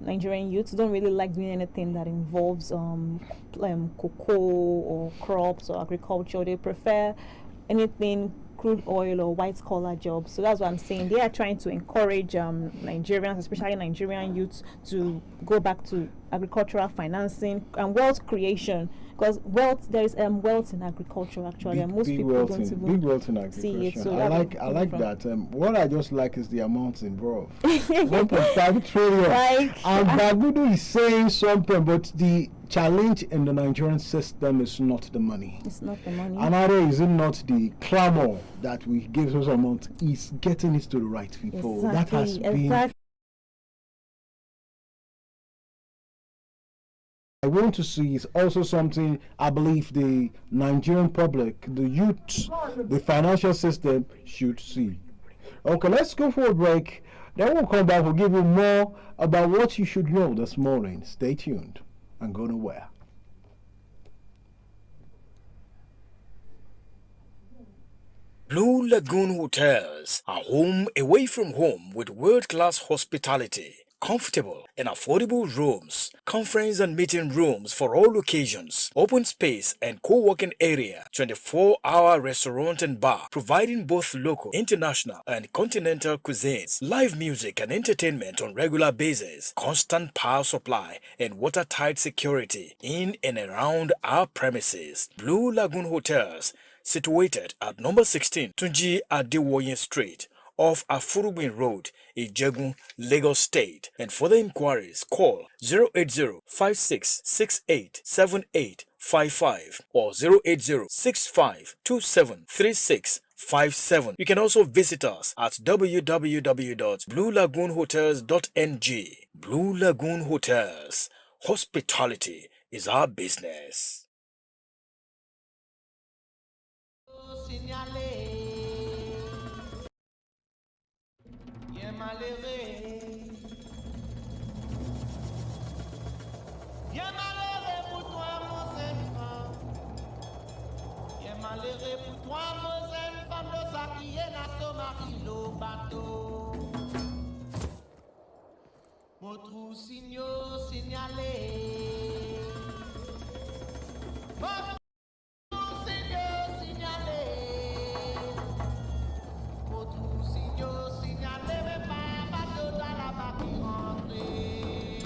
Nigerian youths don't really like doing anything that involves cocoa or crops or agriculture. They prefer anything crude oil or white collar jobs. So that's what I'm saying. They are trying to encourage Nigerians, especially Nigerian youths, to go back to agricultural financing and wealth creation. Because there is wealth in agriculture actually, and most people don't even big wealth in agriculture. see it. So I like that. What I just like is the amounts involved. 1.5 trillion. And Bagudu is saying something, but the challenge in the Nigerian system is not the money. It's not the money. Another is it not the clamor that we give those amounts, is getting it to the right people. Exactly. That has been. I want to see is also something I believe the Nigerian public, the youth, the financial system should see. Okay, let's go for a break. Then we'll come back. We'll give you more about what you should know this morning. Stay tuned and go nowhere. Blue Lagoon Hotels, a home away from home with world-class hospitality. Comfortable and affordable rooms, conference and meeting rooms for all occasions, open space and co-working area, 24-hour restaurant and bar, providing both local, international and continental cuisines, live music and entertainment on regular basis, constant power supply and watertight security in and around our premises. Blue Lagoon Hotels, situated at number 16, Tunji Adewoye Street, off Afurubin Road, Ijegun, Lagos State. And for the inquiries, call 080-5668-7855 or 080-6527-3657. You can also visit us at www.bluelagoonhotels.ng. Blue Lagoon Hotels. Hospitality is our business. Malheureux pour toi, mon enfant, de ça qui est dans son mari, le bateau. Votre signalé. Votre signalé. Votre signalé, mais pas bateau dans la barque rentrée.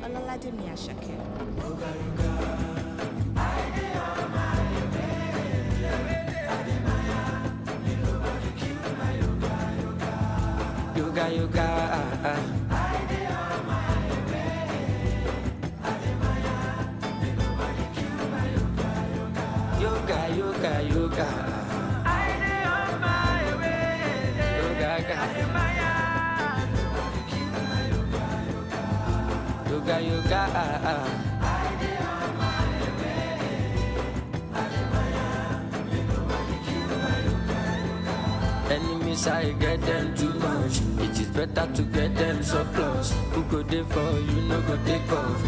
Olalade Miyashake. Yoga, yoga, I dey on my way. Ademaya, may nobody kill my yoga, yoga. Yoga, yoga, yoga. I dey on my way. Yoga, Ademaya, may nobody kill my yoga, yoga. Yoga, yoga, I dey on my way. Ademaya, may nobody kill my yoga, yoga. Enemies, I get them too much. It is better to get them surplus. Who go there for you, no go take off.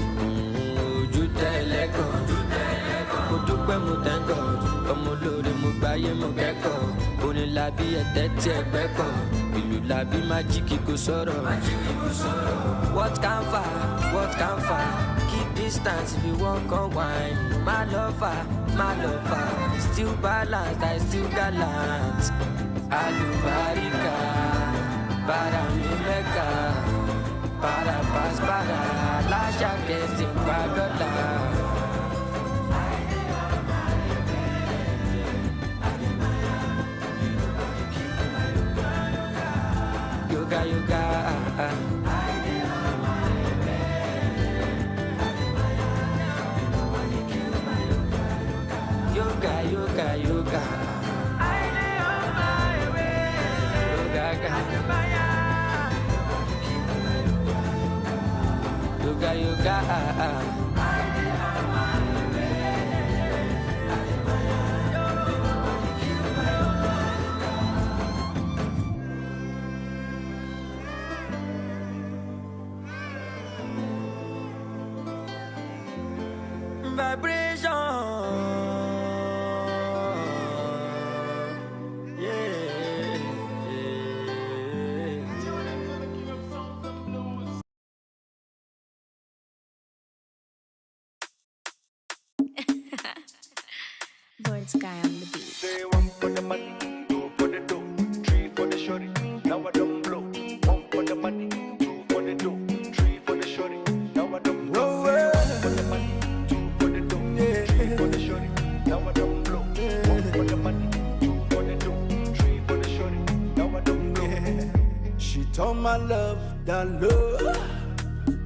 You tell let go. Mo dúpẹ́ mo thank God. Ọmọ olóore mo gbáyé mo kẹ́kọ̀ọ́. Orin làbí ẹ̀tẹ́ tí ẹgbẹ́ kọ̀. Ìlú làbí májíkì kò sọ̀rọ̀. What can far? Keep distance if you wan come wine. My lover. Still balanced, I still gallant. Alubarika. Para mi meca, para paz, para la que sin pagoda. Yoga, yoga, yoga, yoga, yoga. Yoga, yoga, vibration. Born Sky on the beat. Say one for the money, two shorty. Now I don't blow. One for the money, two for the dough, three for the shorty. Now I don't blow. One for the money, two for the dough, three for the shorty. Now I don't blow. One for the money, two for the dough, three for the shorty. Now I don't blow. She told my love that love.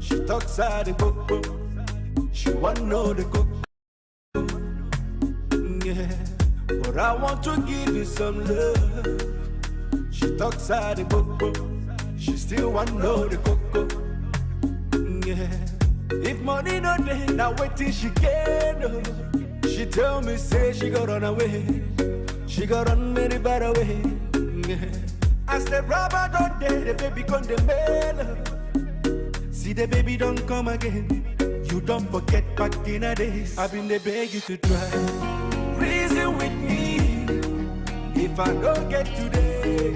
She talks out the coco. She want know the coco. Yeah, but I want to give you some love. She talks out the coco. She still want know the coco. Yeah, if money no day, now wait till she get. She tell me say she got run away. She got run very far away. Yeah. As the rubber don't day, the baby come the mail. See the baby don't come again. You don't forget back in the days. I've been the beg you to try. Reason with me. If I don't get today,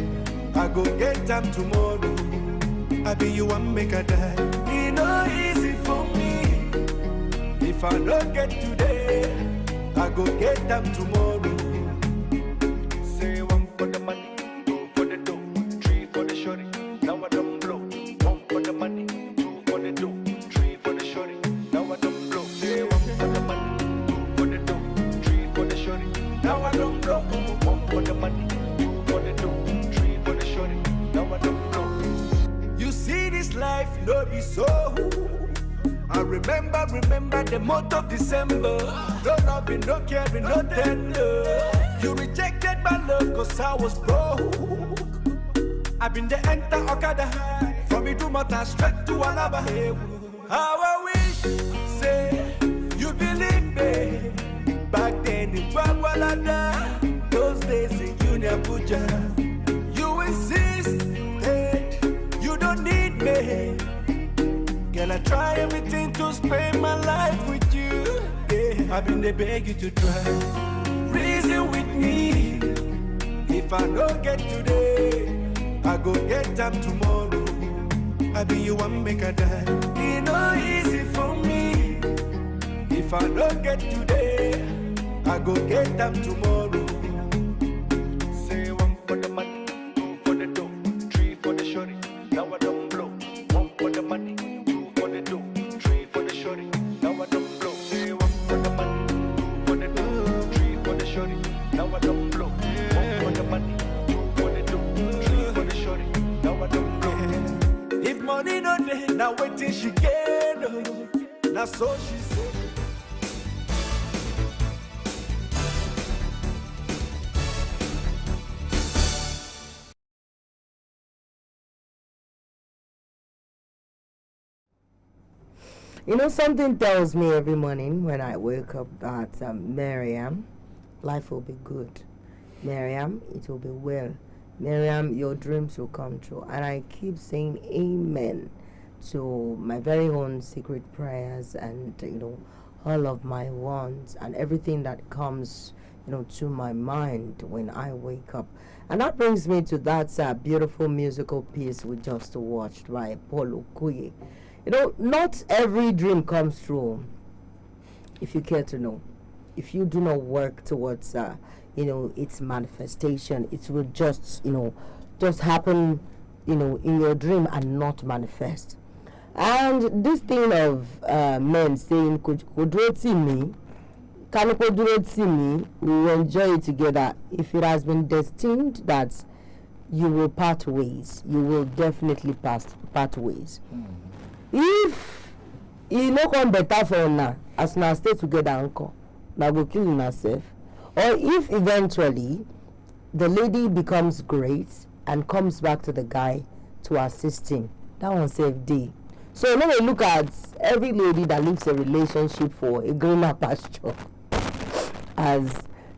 I go get them tomorrow. I be you one make a die. It no easy for me. If I don't get today, I go get them tomorrow. Say one for the money, two for the dough, three for the shorty. Now I don't blow. One for the money, two for the dough, three for the shorty. Now I don't blow. Say one for the money, two for the dough, three for the shorty. Now I don't blow. One for the money, two for the dough, three for the shorty. Now I don't blow. You see this life no be so. I remember the month of December. No loving, no caring, no tender. You rejected my love cause I was broke. I've been the enter Okada. From me to Mata straight to Alaba. How I wish, say, you believe me. Back then in Wagwalada, those days in Union Abuja. You insist, hey, you don't need me. Can I try everything to spend my life with you? Yeah, I've been the beg you to try. Reason with me. If I don't get today, I go get them tomorrow. I be you one make a die. It no easy for me. If I don't get today, I go get them tomorrow. Say one for the money, two for the dough, three for the shorty. Now I don't blow. One for the money, two for the dough, three for the shorty. Now I don't blow. Say one for the money, two for the dough, three for the shorty. Now I don't blow. One for the money, two for the dough, three for the shorty. Now I don't blow. If money no day, now wait till she get. Now so she say. You know, something tells me every morning when I wake up that Miriam, life will be good. Miriam, it will be well. Miriam, your dreams will come true. And I keep saying amen to my very own secret prayers and, you know, all of my wants and everything that comes, you know, to my mind when I wake up. And that brings me to that beautiful musical piece we just watched by Paul Okoye. You know, not every dream comes true, if you care to know. If you do not work towards, you know, its manifestation, it will just, you know, just happen, you know, in your dream and not manifest. And this thing of men saying, could see me, can see me, we will enjoy it together. If it has been destined that you will part ways, you will definitely part ways. If e no come better for una as una stay together uncle, na go kill una sef. Or if eventually the lady becomes great and comes back to the guy to assist him, that one save day. So when we look at every lady that leaves a relationship for a greener pasture as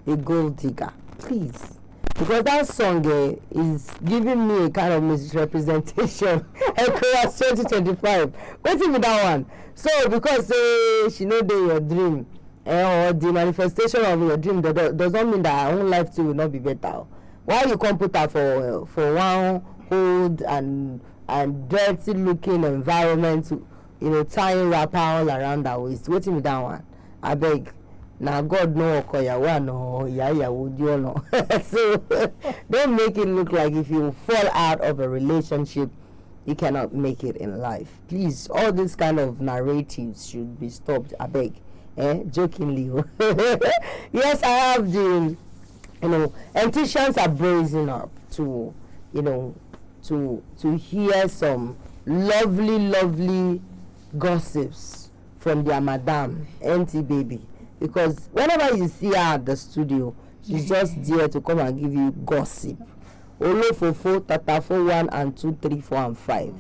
a gold digger, please. Because that song is giving me a kind of misrepresentation. Echoes 2025. Waiting with that one. So because she know they your dream or the manifestation of your dream does not mean that our own life too will not be better. Why you come put her for one old and dirty looking environment, you know, tying wrapper all around her waist? Waiting with that one. I beg. Now God no okoyawa no yaya no. So don't make it look like if you fall out of a relationship, you cannot make it in life. Please, all these kind of narratives should be stopped. I beg. Jokingly. Yes, I have the, Anticians are brazen up to, to hear some lovely gossips from their madam, Auntie Baby. Because whenever you see her at the studio, she's just there to come and give you gossip. Olofofo, Tatafo 1 and 2, 3, 4 and 5.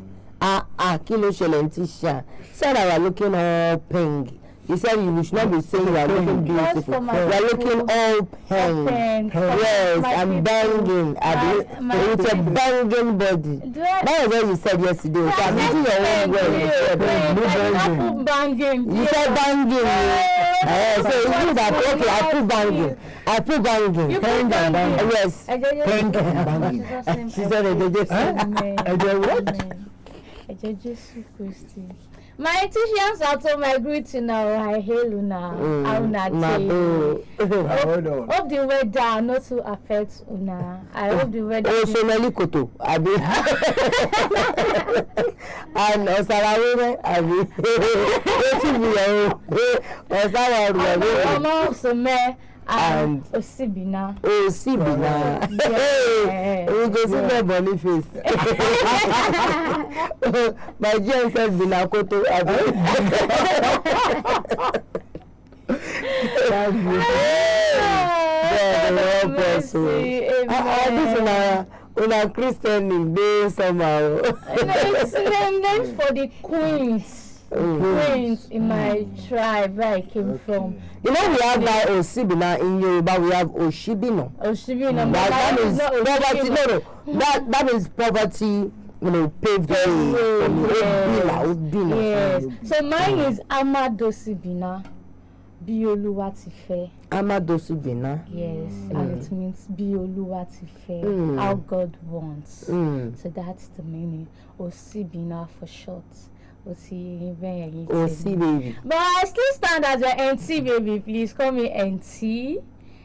Kilo Shelentisha. Said I was looking all pink. He said you should not be saying you are looking beautiful. You are looking all pink. Yes, I'm banging. With a banging body. That was what you said yesterday. So I'm using your own word. Banging. You said banging. So it means that, okay, I put banging. You put banging. Yes. Banging. She said it. What? My teachers also my greeting now. I hail Una. Hope the weather not to affect Una. I hope the weather. So Melikoto, Abi. And Osarawe, Abi. And Osibina. Yeah. We go see the Boniface. My GM says Binakoto. Una Christian name somehow. It's named for the queens. Queens in my tribe where I came from. You know, we have like Osibina in Yoruba, we have Oshibino. That is poverty. That is poverty, paved way. Yes. So mine is Amadosibina. Bioluwatife. Amadosibina. Yes, and it means Bioluwatife. How God wants. So that's the meaning. Osibina for short. Baby. But I still stand as your NT baby. Please call me NT.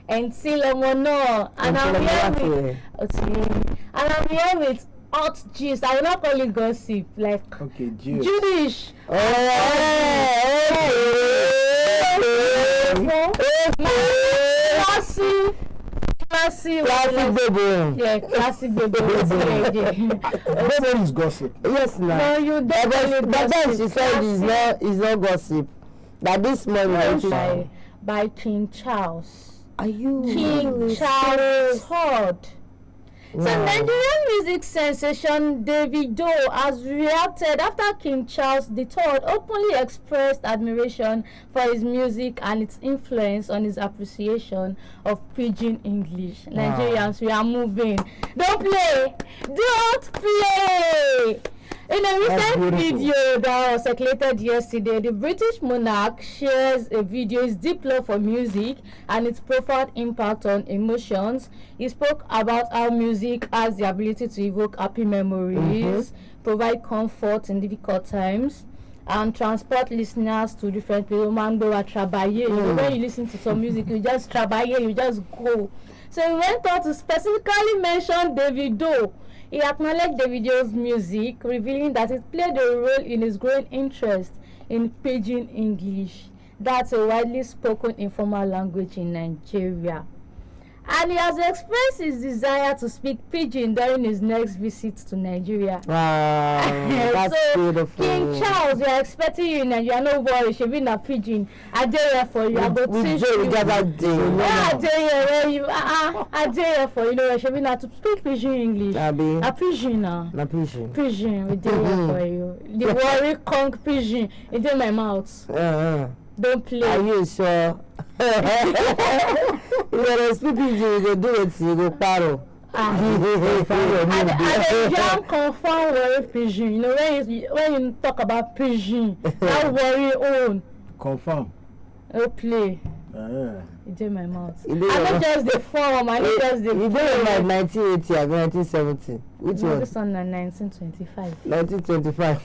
NT Lemono. And I'm here with hot gist. I will not call it gossip. Like Jewish. Classic baby. Yeah, classic baby. Baby is gossip. Yes, no, you don't. But then she said it's not gossip. That this morning by King Charles. Are you King Charles III? Wow. So Nigerian music sensation Davido has reacted after King Charles III openly expressed admiration for his music and its influence on his appreciation of pidgin English. Wow. Nigerians, we are moving. Don't play! In a recent video that was circulated yesterday, the British monarch shares a video, his deep love for music and its profound impact on emotions. He spoke about how music has the ability to evoke happy memories, provide comfort in difficult times, and transport listeners to different places. When you listen to some music, you just trabaye, you just go. So he went on to specifically mention Davido. He acknowledged Davido's music, revealing that it played a role in his growing interest in pidgin English. That's a widely spoken informal language in Nigeria. And he has expressed his desire to speak pidgin during his next visit to Nigeria. Wow, that's beautiful. King Charles, we are expecting you in Nigeria. No worry, she'll be in a pidgin. I dare here for you. I go teach you. I dare here for you. She'll be to speak pidgin English. A pidgin now. Pidgin, we dare here for you. The worry conk pidgin. It's in my mouth. Don't play. Are you sure? You gotta speak pidgin, you go do it, you go paro. I don't confirm with pidgin. You know, when you talk about pidgin, that worry on. Confirm. Oh, play. It's in my mouth. I not just the form, I not just the you don't like 1980 or 1970. Which one? This one 1925. 1925.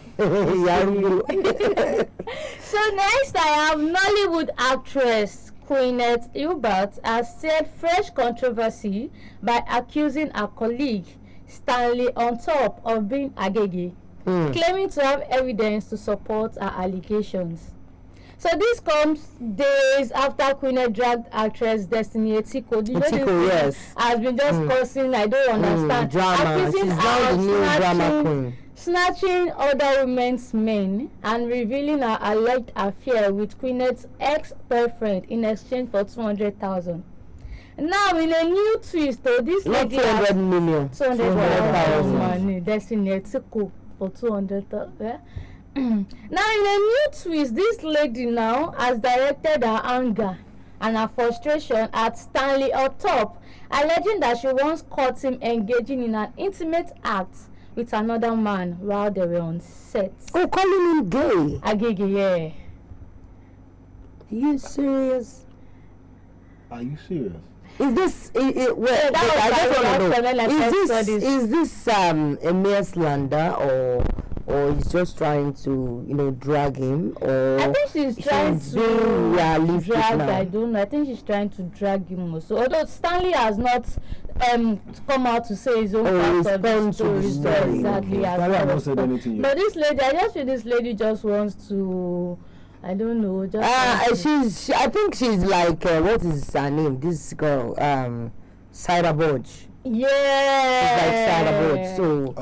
So next I have Nollywood actress Queenette Hubert has stirred fresh controversy by accusing her colleague Stanley on top of being agege, claiming to have evidence to support her allegations. So this comes days after Queenette dragged actress Destiny Etiko. Yes. Has been just causing, I don't understand. Drama. She's now the new drama queen. Snatching other women's men and revealing her alleged affair with Queenette's ex-boyfriend in exchange for 200,000. Now, in a new twist, this lady has 200 million. 200,000 money. Destiny Etiko for 200,000. Now, in a new twist, this lady now has directed her anger and her frustration at Stanley up top, alleging that she once caught him engaging in an intimate act with another man while they were on set. Oh, calling him gay? Agege, yeah. Are you serious? Are you serious? Is this I just want to know, is this a mere slander or he's just trying to drag him, or I think she's trying to realistic drag now? I don't know. I think she's trying to drag him also. Although Stanley has not come out to say his own part of the story. Exactly. But this lady, I just feel this lady just wants to, I don't know. Just I think she's like what is her name? This girl, Cider Bodge. Yeah. She's like Cider Bodge. So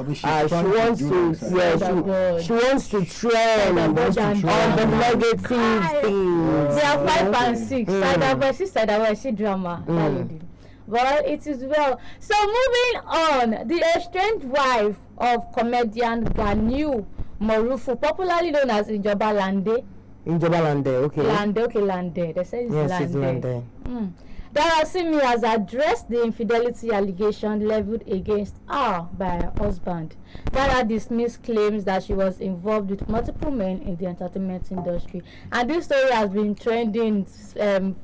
she wants to trend on the negative things. They are 5 and 6. Cider Bodge, she drama. That lady. Well, it is well. So moving on, the estranged wife of comedian Ganiu Morufu, popularly known as Ijoba Lande. Okay. Lande. They say it's Lande. Darasimi has addressed the infidelity allegation leveled against her by her husband. Dara dismissed claims that she was involved with multiple men in the entertainment industry. And this story has been trending for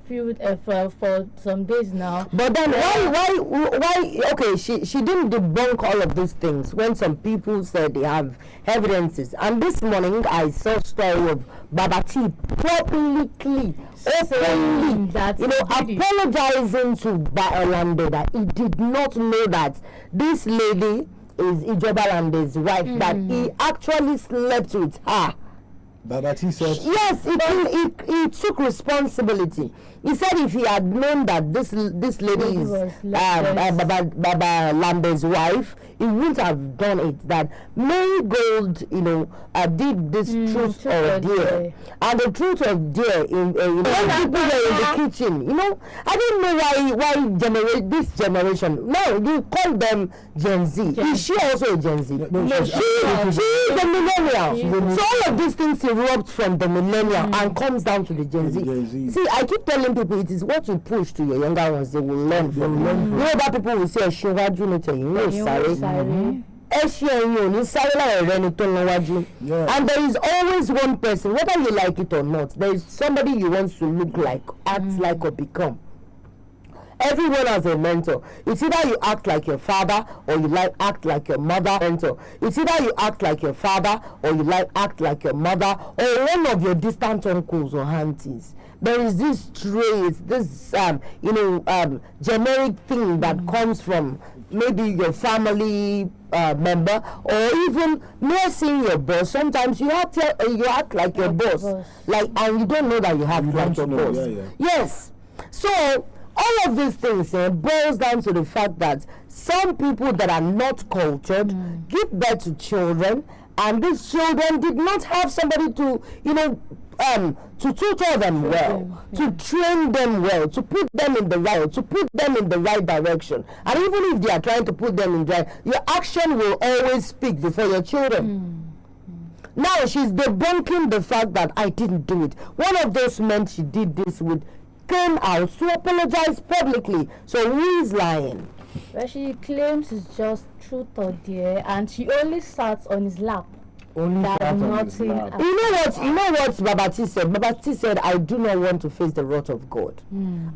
some days now. But then why okay, she didn't debunk all of these things when some people said they have evidences. And this morning I saw a story of Babati publicly, openly, apologizing to Baolande that he did not know that this lady is Ijoba Lande's wife, that he actually slept with her. That he said? Yes, he took responsibility. He said if he had known that this lady is Baba Lande's wife, he wouldn't have done it. That Mary Gold, did this truth or dare, and the truth or dare when people were in the kitchen. I don't know why this generation. No, you call them Gen Z. Is she also a Gen Z? No, she is a millennial. So all of these things erupt from the millennial and comes down to the Gen Z. See, I keep telling people it is what you push to your younger ones, they will learn from. That people will say, and there is always one person, whether you like it or not, there is somebody you want to look like, act like, or become. Everyone has a mentor. It's either you act like your father or you act like your mother. Mentor. It's either you act like your father or you act like your mother or one of your distant uncles or aunties. There is this trait, this generic thing that comes from maybe your family member, or even mere seeing your boss. Sometimes you act like your boss, and you don't know that you act like your boss. Yes. So all of these things boils down to the fact that some people that are not cultured give birth to children, and these children did not have somebody to to tutor them well, to train them well, to put them in the right direction. And even if they are trying to put them in the right, your action will always speak before your children. Now she's debunking the fact that I didn't do it. One of those men she did this with came out to apologize publicly. So who is lying? Well, she claims it's just truth or dare, and she only sat on his lap. You know what Babati said? Babati said, I do not want to face the wrath of God.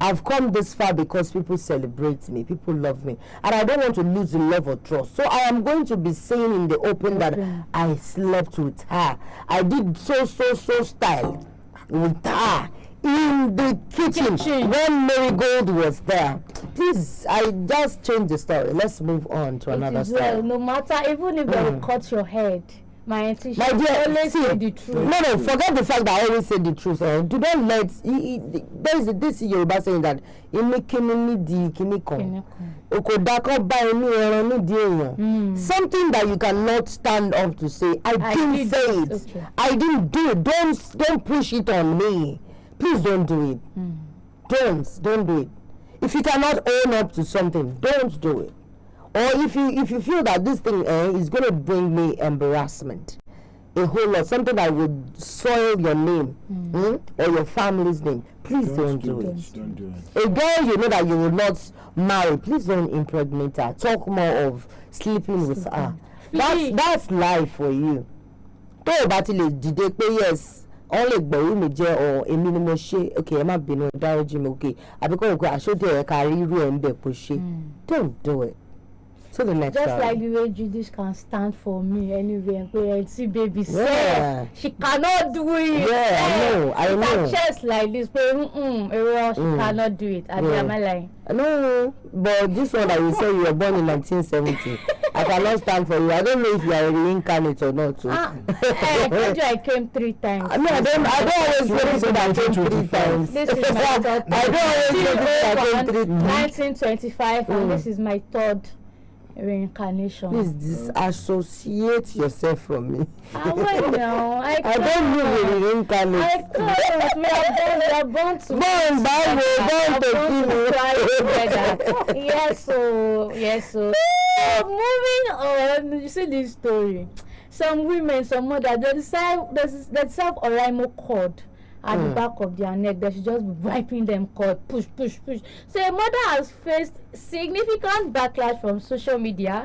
I've come this far because people celebrate me, people love me, and I don't want to lose the love or trust. So I am going to be saying in the open that I slept with her. I did so style with her in the kitchen when Marigold was there. Please, I just changed the story. Let's move on to another story. Well, no matter, even if they will cut your head, my auntie, she dear, always say the truth. No, forget the fact that I always say the truth. Do not let there's this Yoruba saying that something that you cannot stand up to say. I didn't say it. Okay. I didn't do it. Don't push it on me. Please don't do it. Don't do it. If you cannot own up to something, don't do it. Or if you feel that this thing is going to bring me embarrassment, a whole lot, something that would soil your name or your family's name, please don't do it. Don't do it. A girl you know that you will not marry, please don't impregnate her. Talk more of sleeping with her. That's life for you. Tó bá ti lè dìde pé yes, only gbẹ̀rù mi jẹ́ or èmi ni mo ṣe, okay, ẹ má bínú, dáríjì mi, okay, àbíkọ́ òkè àṣọ́tẹ̀ ẹ̀ kárí irú ẹ̀ ń bẹ̀ kó ṣe. Don't do it. So the next just time. Like the way Judith can stand for me anyway and say, see baby, say she cannot do it. Yeah, I know. Her chest like this, but she cannot do it. Am I lying? No, but this one that you say you were born in 1970, I cannot stand for you. I don't know if you are reincarnate or not. I told you I came 3 times. No, I don't always say that I came 3 times. This is my third. I don't always say that I came 3 times. 1925, and this is my 3rd reincarnation. Please disassociate yourself from me. I will now. I don't really reincarnate. I can't. We are born to cry together. Yes, so. Moving on, you see this story. Some women, some mothers, they serve Oraimo cord at the back of their neck. They should just be wiping them cord, push. So a mother has faced significant backlash from social media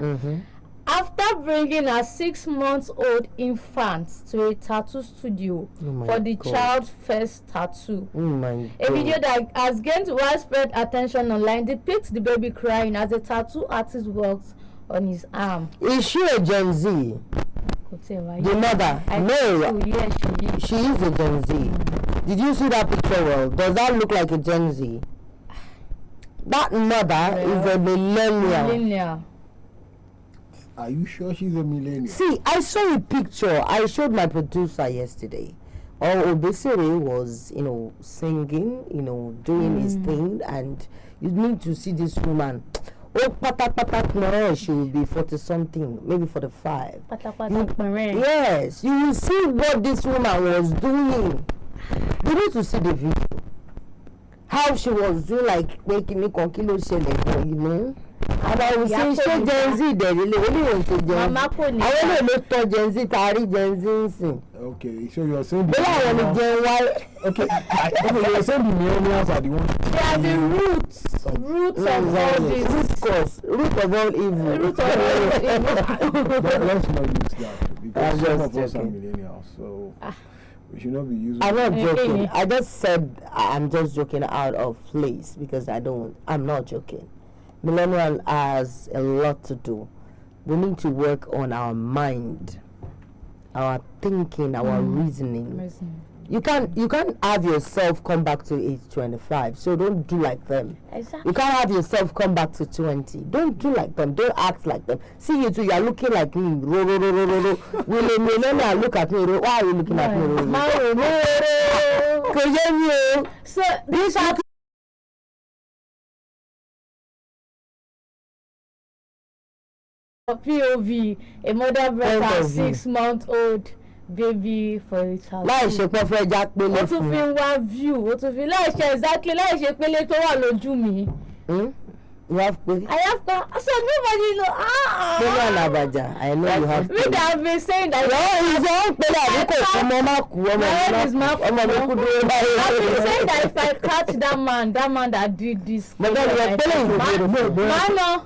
after bringing a 6-month-old infant to a tattoo studio for the child's first tattoo. A video that has gained widespread attention online depicts the baby crying as the tattoo artist works on his arm. Is she a Gen Z? The mother? No. Yes, she is a Gen Z. Did you see that picture well? Does that look like a Gen Z? That mother is a millennial. Are you sure she's a millennial? See, I saw a picture. I showed my producer yesterday. Obesere was, singing, doing his thing, and you need to see this woman. She will be 40-something, maybe 45. Yes, you will see what this woman was doing. You need to see the video. How she was doing, like making me kilo shele, And I was saying, she Gen Z, they really want to Gen Z. I want to talk Gen Z, Tari Gen Z. Okay, so you are saying. But I want to Gen Y. Okay, you are saying the millennials are the ones. They are the roots of all this. Root of all evil. Let's not use that because some of us are millennials, so we should not be using. I'm not joking. I just said I'm just joking out of place because I'm not joking. Millennial has a lot to do. We need to work on our mind, our thinking, our reasoning. You can't have yourself come back to age 25. So don't do like them. Exactly. You can't have yourself come back to 20. Don't do like them. Don't act like them. See you two. You are looking like me. Will a millennial look at me? Why are you looking at me? So these are. POV, a mother brought her 6-month-old baby for a child. Láì ṣe pé fẹ́ já pélé fún. Ó tún fi wá view, ó tún fi láì ṣe pélé tó wà lójú mi. You have pélé. I have to. So nobody know. Pélé Alabaja, I know you have pélé. We have been saying that. No, it's all pélé. Àbíkò fún ọmọ má kú ọmọ mi kú dúró báyìí. I've been saying that if I catch that man that did this. But then your pélé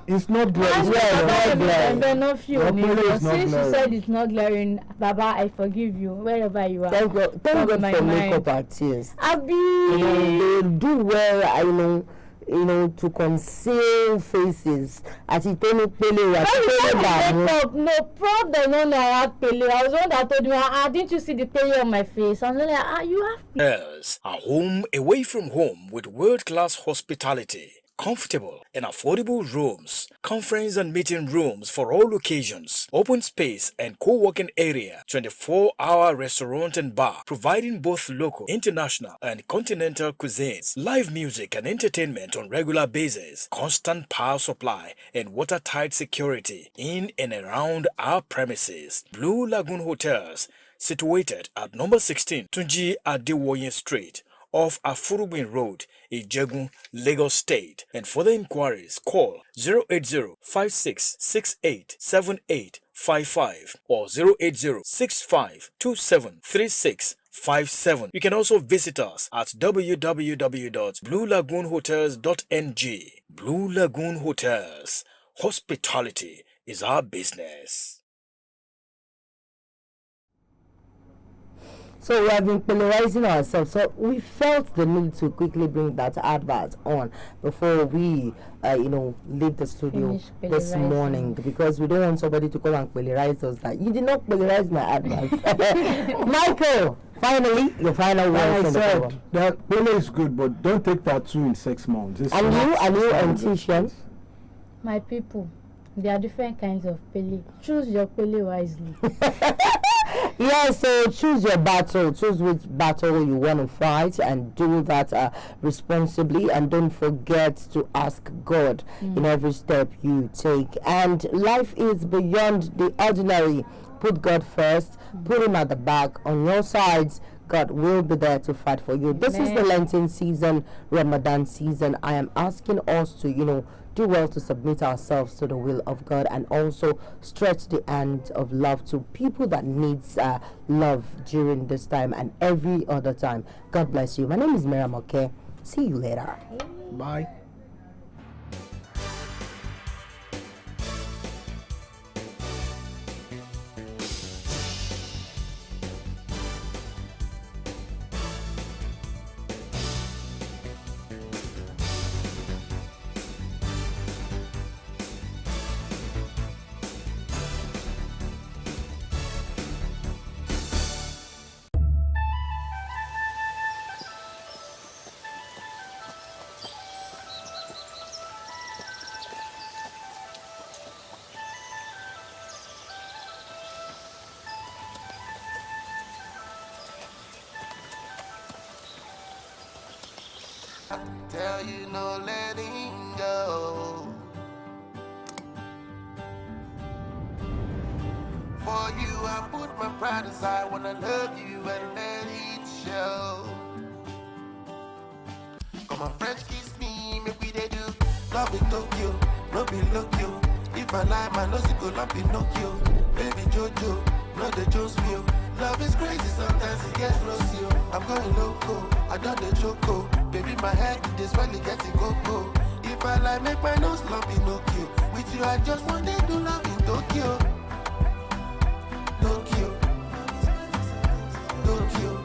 it's not glaring. They're not feeling. Since you said it's not glaring, Baba, I forgive you wherever you are. Thank God for makeup artists. Abi. They do well. I know. to conceal faces. At it no problem. No problem. No, I have pele. I was one that told you, didn't you see the pele on my face? I was like, you have. Yes, a home away from home with world-class hospitality. Comfortable and affordable rooms, conference and meeting rooms for all occasions, open space and co-working area, 24-hour restaurant and bar, providing both local, international and continental cuisines, live music and entertainment on regular basis, constant power supply and watertight security in and around our premises. Blue Lagoon Hotels, situated at number 16, Tunji Adewoye Street, off Afurubin Road, Ijegun, Lagos State. And for the inquiries, call 080-5668-7855 or 080-6527-3657. You can also visit us at www.bluelagoonhotels.ng. Blue Lagoon Hotels. Hospitality is our business. So we have been polarizing ourselves. So we felt the need to quickly bring that advert on before we, leave the studio this morning, because we don't want somebody to come and polarize us that you did not polarize my advert. Michael, finally, your final word. I said that pele is good, but don't take tattoo in 6 months. And you and Tishan? My people, there are different kinds of pele. Choose your pele wisely. Yeah, so choose your battle. Choose which battle you want to fight and do that responsibly. And don't forget to ask God in every step you take. And life is beyond the ordinary. Put God first. Put Him at the back. On your sides, God will be there to fight for you. This is the Lenten season, Ramadan season. I am asking us to, do well to submit ourselves to the will of God and also stretch the hand of love to people that needs love during this time and every other time. God bless you. My name is Miriam Oke. See you later. Bye. Tell you no letting go. For you I put my pride aside. Wanna love you and let it show. Come on, French kiss me, make we they do. Love in Tokyo, no be Lokyo. If I lie, my nose go lump Pinocchio. Baby Jojo, no the Jones meal. Love is crazy, sometimes it gets close, yo. I'm going loco, I done the choco. Baby, my head, this really getting go-go. If I lie, make my nose lump Pinocchio. With you, I just want to do love in Tokyo. Tokyo. Tokyo.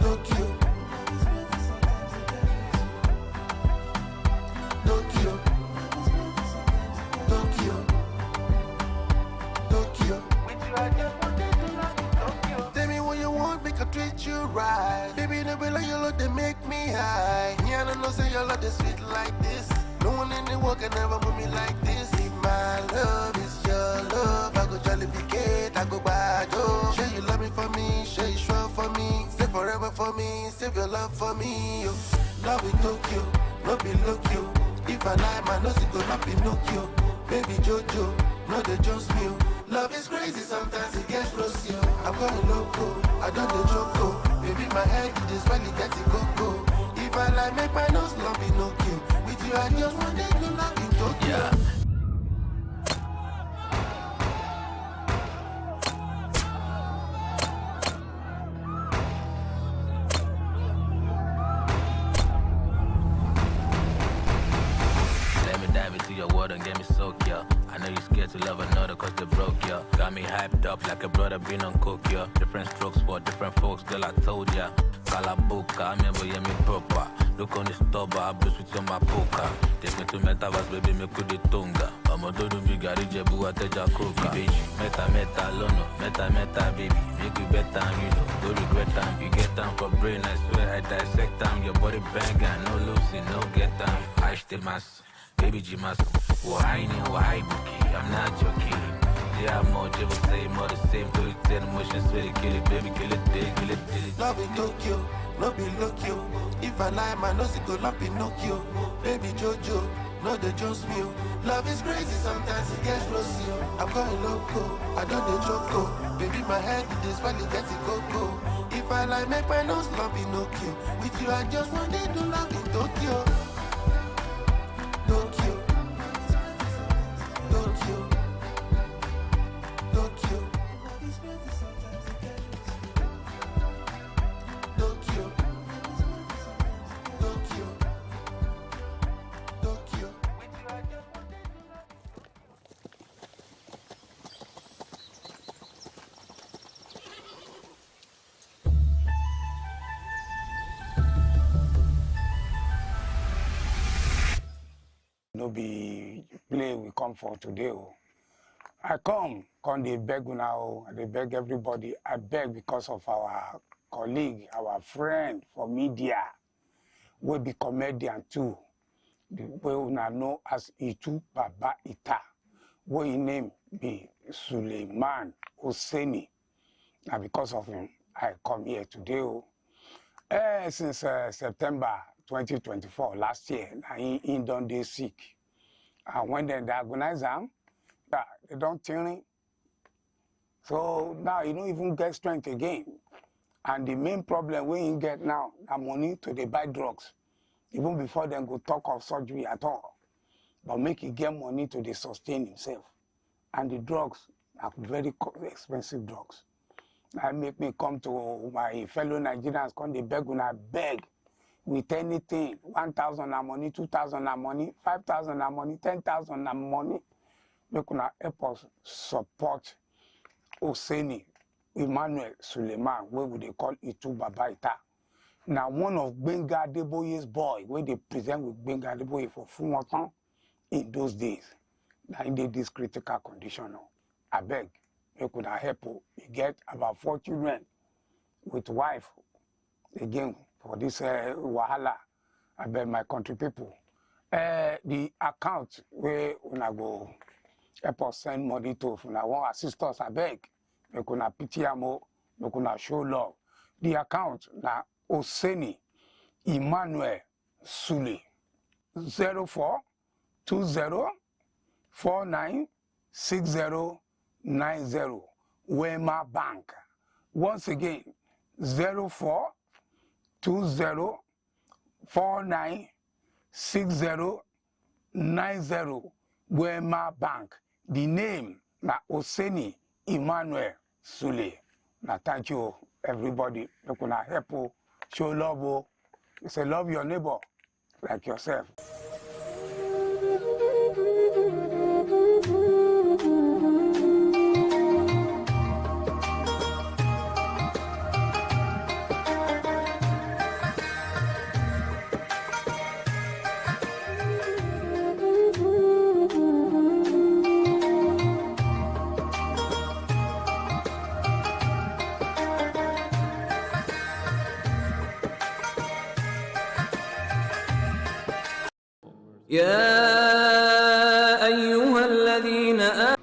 Tokyo. Tokyo. Tokyo. Tokyo. With you, I just want to do love in Tokyo. Tell me what you want, make I treat you right. Baby, the way like your love, they make me high. Me, I don't know, say your love, they sweet like this. No one in the world can ever move me like this. If my love is your love, I go jollificate, I go bad, oh. Sure you love me for me, sure you sure for me. Stay forever for me, save your love for me, oh. Love in Tokyo, no be Lokyo. If I lie, my nose it go not Pinocchio. Baby Jojo, no the Jones meal. Love is crazy, sometimes it gets close, yo. I'm going loco, I done the choco. Baby, my head is really getting go-go. If I lie, make my nose lump Pinocchio. With you, I just want to do love in Tokyo. Yeah. Let me dive into your world and get me soaked, yeah. I know you're scared to love another cause they broke, yeah. Got me hyped up like a brother been on coke, yeah. Different strokes for different folks, girl, I told ya. Kalabuka, I remember, yeah, me proper. Look on the stubber, I bruise with on my poker. Take me to metaverse, baby, me could the tonga. I'm a dodo big jebu ateja kroka. Baby, meta lono, meta baby. Make you better, you know, go regret time. You get time for brain, I swear I dissect time. Your body bang and no losing, no get time. I stay mass, baby G mass. Why bookie? I'm not joking. Yeah, I'm more just say more the same. Do it, tell emotions, swear kill it, baby, kill it, kill it. Love in Tokyo, no be Lokyo. If I lie, my nose it go not Pinocchio. Baby Jojo, no the Jones meal. Love is crazy, sometimes it gets rosy. I'm going loco, I don't the choco. Baby, my head it is when it gets it coco. If I lie, make my nose not Pinocchio. With you, I just want to do love in Tokyo. Tokyo. Tokyo. Tokyo. Tokyo. Tokyo. Tokyo. No be play we come for today. Oh. I come they beg now, they beg everybody. I beg because of our colleague, our friend for media. We be comedian too. The way we know as Itu Baba Ita. What his name be Suleiman Hosseini. Now because of him, I come here today. Oh. Since September 2024, last year, he done dey sick. And when they diagnose him, they don't tune him. So now you don't even get strength again. And the main problem we get now, the money to they buy drugs. Even before they go talk of surgery at all. But make it get money to they sustain himself. And the drugs are very expensive drugs. That make me come to my fellow Nigerians, come they beg when I beg with anything. 1,000 a money, 2,000 a money, 5,000 a money, 10,000 a money. Make una help us support Hosseini Emmanuel Suleiman, where would they call Itu Baba Ita. Now one of Benga Adeboye's boy, where they present with Benga Adeboye for Fumotan in those days. Now in this critical condition, I beg, you could help. You get about 4 children with wife. Again, for this wahala, I beg my country people. The account where una go help us send money to, una want assist us, I beg. You could pity amo, you could show love. The account na Hosseini Emmanuel Sule 0420496090 Wema Bank. Once again, 0420496090 Wema Bank. The name na Hosseini Emmanuel Sule. Now thank you everybody. You can help you, show love. You say love your neighbor like yourself. يا أيها الذين آمنوا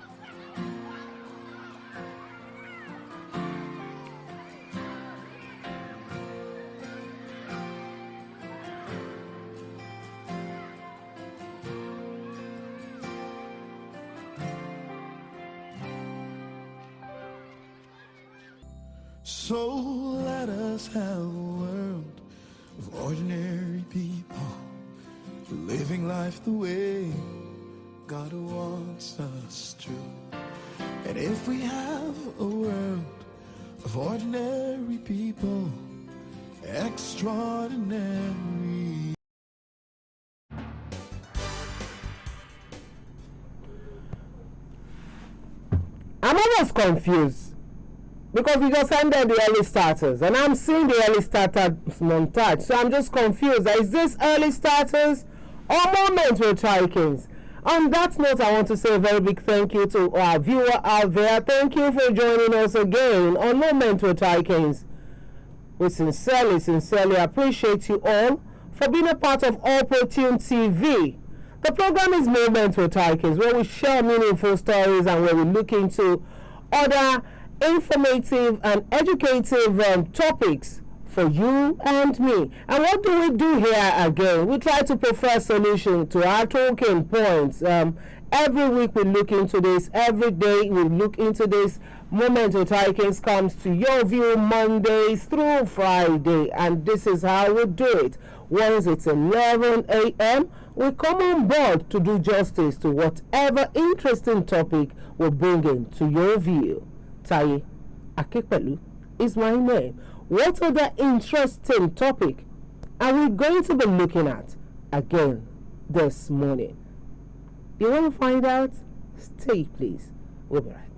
So let us have a world of ordinary people living life the way God wants us to. And if we have a world of ordinary people, extraordinary. I'm almost confused. because we just ended the early starters, and I'm seeing the early starters montage, so I'm just confused. Is this early starters or Moments with Trikings? On that note, I want to say a very big thank you to our viewer out there. Thank you for joining us again on Moments with Trikings. We sincerely appreciate you all for being a part of Opportune TV. The program is Moments with Trikings, where we share meaningful stories and where we look into other informative and educative topics for you and me. And what do we do here again? We try to prefer solution to our talking points. Every week we look into this. Every day we look into this. Moment with Trikings comes to your view Mondays through Friday, and this is how we do it. Once it's 11 a.m., we come on board to do justice to whatever interesting topic we bring in to your view. Taye Akekpelu is my name. What other interesting topic are we going to be looking at again this morning? You want to find out? Stay, please. We'll be right back.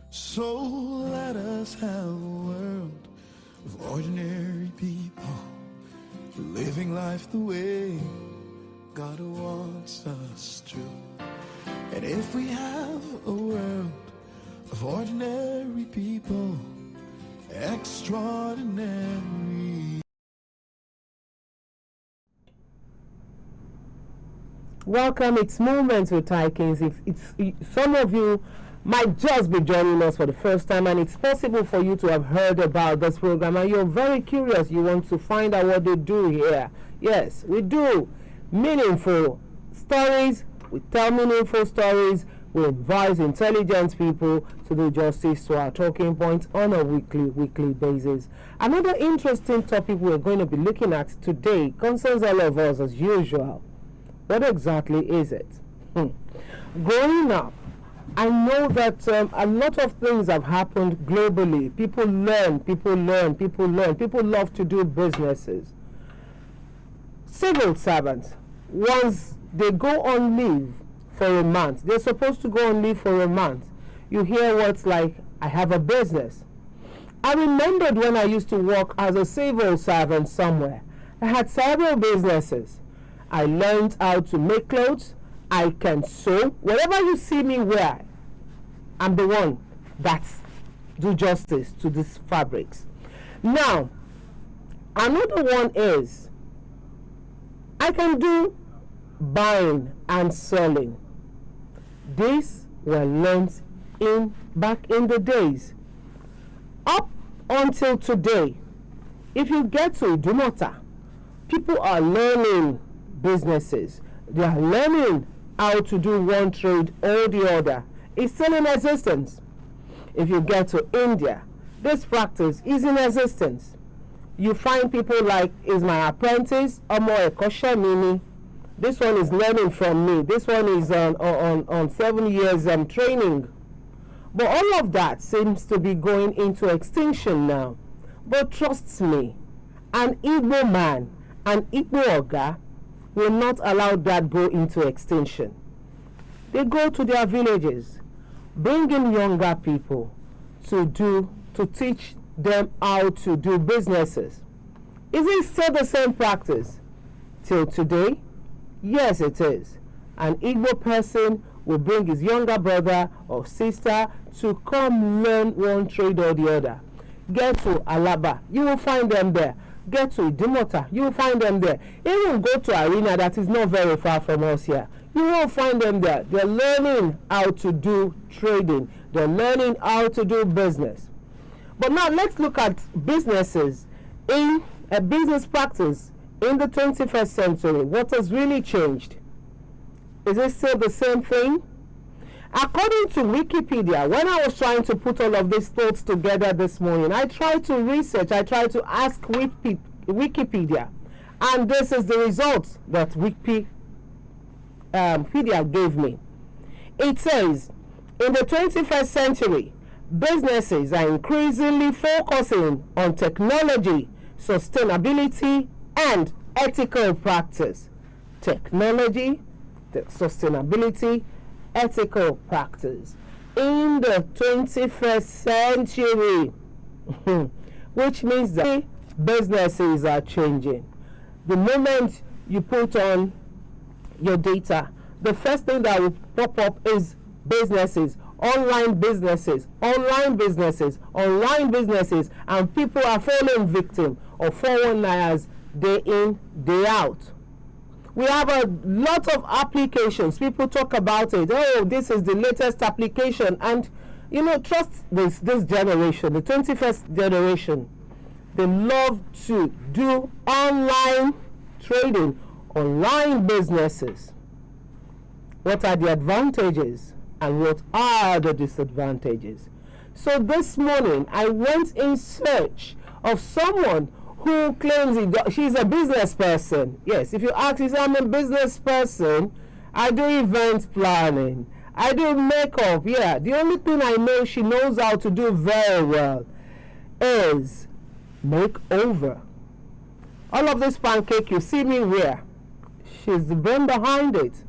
So let us have a world of ordinary people living life the way God wants us to. And if we have a world of ordinary people, extraordinary. Welcome, it's Moments with Trikings. Some of you might just be joining us for the first time, and it's possible for you to have heard about this program and you're very curious. You want to find out what they do here. Yes, we do meaningful stories. We tell meaningful stories. We advise intelligent people to do justice to our talking points on a weekly basis. Another interesting topic we're going to be looking at today concerns all of us as usual. What exactly is it? Growing up, I know that a lot of things have happened globally. People learn. People love to do businesses. Civil servants, once they go on leave for a month, they're supposed to go on leave for a month. You hear words like, I have a business. I remembered when I used to work as a civil servant somewhere. I had several businesses. I learned how to make clothes. I can sew. Whatever you see me wear, I'm the one that's do justice to these fabrics. Now, another one is I can do buying and selling. These were learned back in the days. Up until today, if you get to Idumota, people are learning businesses. They are learning how to do one trade or the other. It's still in existence. If you get to India, this practice is in existence. You find people like, is my apprentice, Omo Ekosha Mini. This one is learning from me. This one is on 7 years training. But all of that seems to be going into extinction now. But trust me, an Igbo man, an Igbo Oga, will not allow that go into extinction. They go to their villages, bring in younger people to teach them how to do businesses. Is it still the same practice till today? Yes, it is. An Igbo person will bring his younger brother or sister to come learn one trade or the other. Get to Alaba, you will find them there. Get to Idumota, you will find them there. Even go to Arena that is not very far from us here. You will find them there. They're learning how to do trading. They're learning how to do business. But now let's look at businesses in a business practice in the 21st century. What has really changed? Is it still the same thing? According to Wikipedia, when I was trying to put all of these thoughts together this morning, I tried to research, I tried to ask Wikipedia, And this is the result that Wikipedia gave me. It says, in the 21st century, businesses are increasingly focusing on technology, sustainability, and ethical practice. Technology, sustainability, ethical practice. In the 21st century, which means that businesses are changing. The moment you put on your data, the first thing that will pop up is businesses, online businesses, and people are falling victim of 419ers day in, day out. We have a lot of applications. People talk about it. Oh, this is the latest application. And, trust this generation, the 21st generation. They love to do online trading, online businesses. What are the advantages and what are the disadvantages? So this morning, I went in search of someone who claims she's a business person. Yes, if you ask, she says, I'm a business person. I do event planning. I do makeup. Yeah, the only thing I know she knows how to do very well is makeover. All of this pancake you see me wear, she's the brain behind it.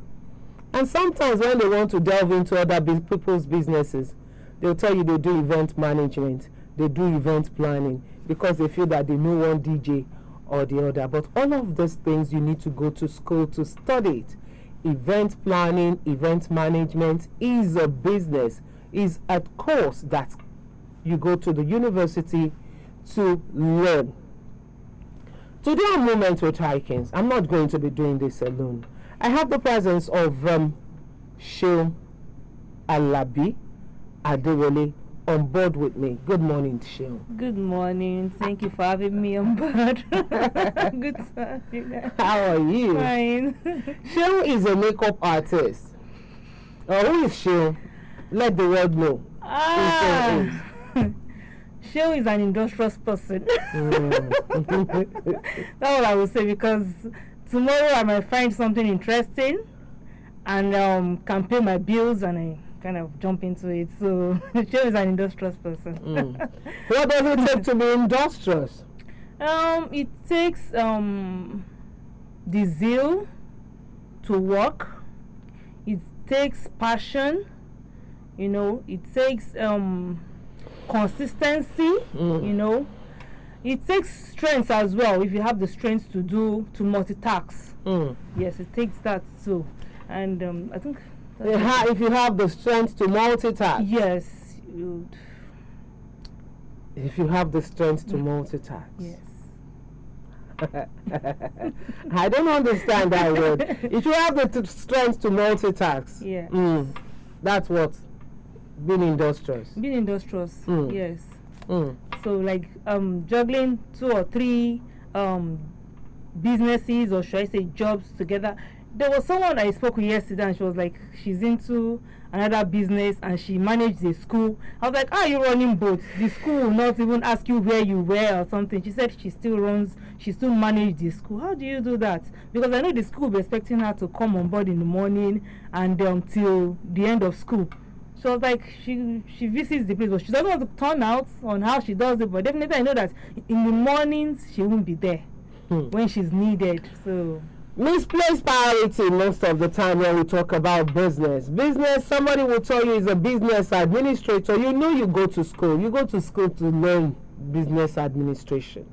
And sometimes when they want to delve into other people's businesses, they'll tell you they do event management, they do event planning, because they feel that they know one DJ or the other. But all of those things you need to go to school to study it. Event planning, event management is a business, is a course that you go to the university to learn. Today on Moment with Hikings, I'm not going to be doing this alone. I have the presence of Sheung Alabi Adewale on board with me. Good morning, Sheung. Good morning. Thank you for having me on board. Good to have you there. How are you? Fine. Sheung is a makeup artist. Who is Sheung? Let the world know. Sheung is an industrious person. That's what I would say, because tomorrow I might find something interesting and can pay my bills, and I kind of jump into it. So Sheung is an industrious person. What does it take to be industrious? It takes the zeal to work. It takes passion. It takes consistency. It takes strength as well. If you have the strength to multitask. Yes, it takes that too. And I think if you have the strength to multitask. Yes. If you have the strength to multitask. Yes. I don't understand that word. If you have the strength to multitask. Yeah. That's what being industrious. Being industrious. Yes. So like juggling 2 or 3 businesses, or should I say jobs together. There was someone I spoke with yesterday, and she was like, she's into another business and she managed the school. I was like, are you running both? The school will not even ask you where you were or something. She said she still manages the school. How do you do that? Because I know the school will be expecting her to come on board in the morning and till the end of school. So I was like, she visits the place, but she doesn't want to turn out on how she does it. But definitely I know that in the mornings she won't be there when she's needed. So misplaced priority most of the time when we talk about business. Somebody will tell you is a business administrator. You go to school. You go to school to learn business administration.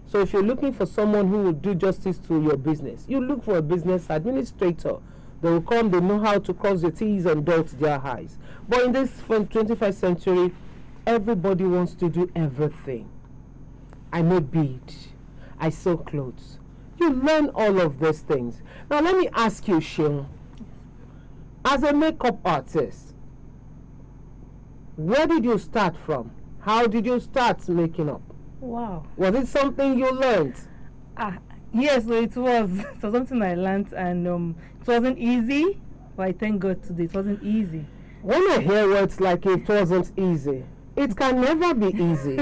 So if you're looking for someone who will do justice to your business, you look for a business administrator. They will come, they know how to cross the T's and dot their I's. But in this 21st century, everybody wants to do everything. I make beads. I sew clothes. You learn all of those things. Now let me ask you, Sheung, as a makeup artist, where did you start from? How did you start making up? Wow. Was it something you learned? Yes, it was. It was something I learned, and it wasn't easy, but I thank God today it wasn't easy. When I hear words like it wasn't easy, It can never be easy.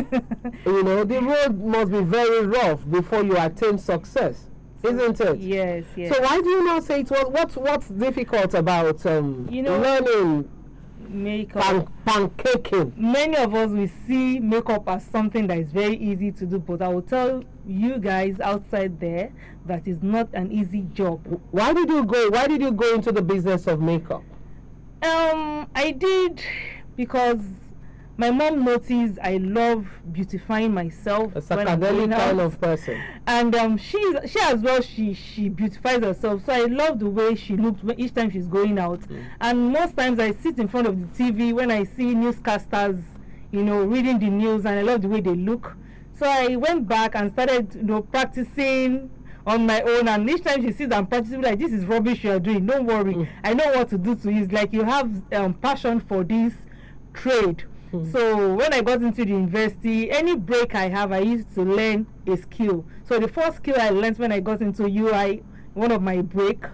The road must be very rough before you attain success, isn't it? Yes, yes. So why do you not say it was what's difficult about learning makeup? Pancaking. Many of us will see makeup as something that is very easy to do, but I will tell you guys outside there that is not an easy job. Why did you go into the business of makeup? I did because my mom noticed I love beautifying myself. A psychedelic kind of person. And she as well, she beautifies herself. So I love the way she looked each time she's going out. And most times I sit in front of the TV when I see newscasters, reading the news, and I love the way they look. So I went back and started, practicing on my own, and each time she sees I'm practicing, like, this is rubbish you're doing, don't worry, I know what to do to you. It's like you have passion for this trade. So when I got into the university, any break I have, I used to learn a skill. So the first skill I learned when I got into UI, one of my break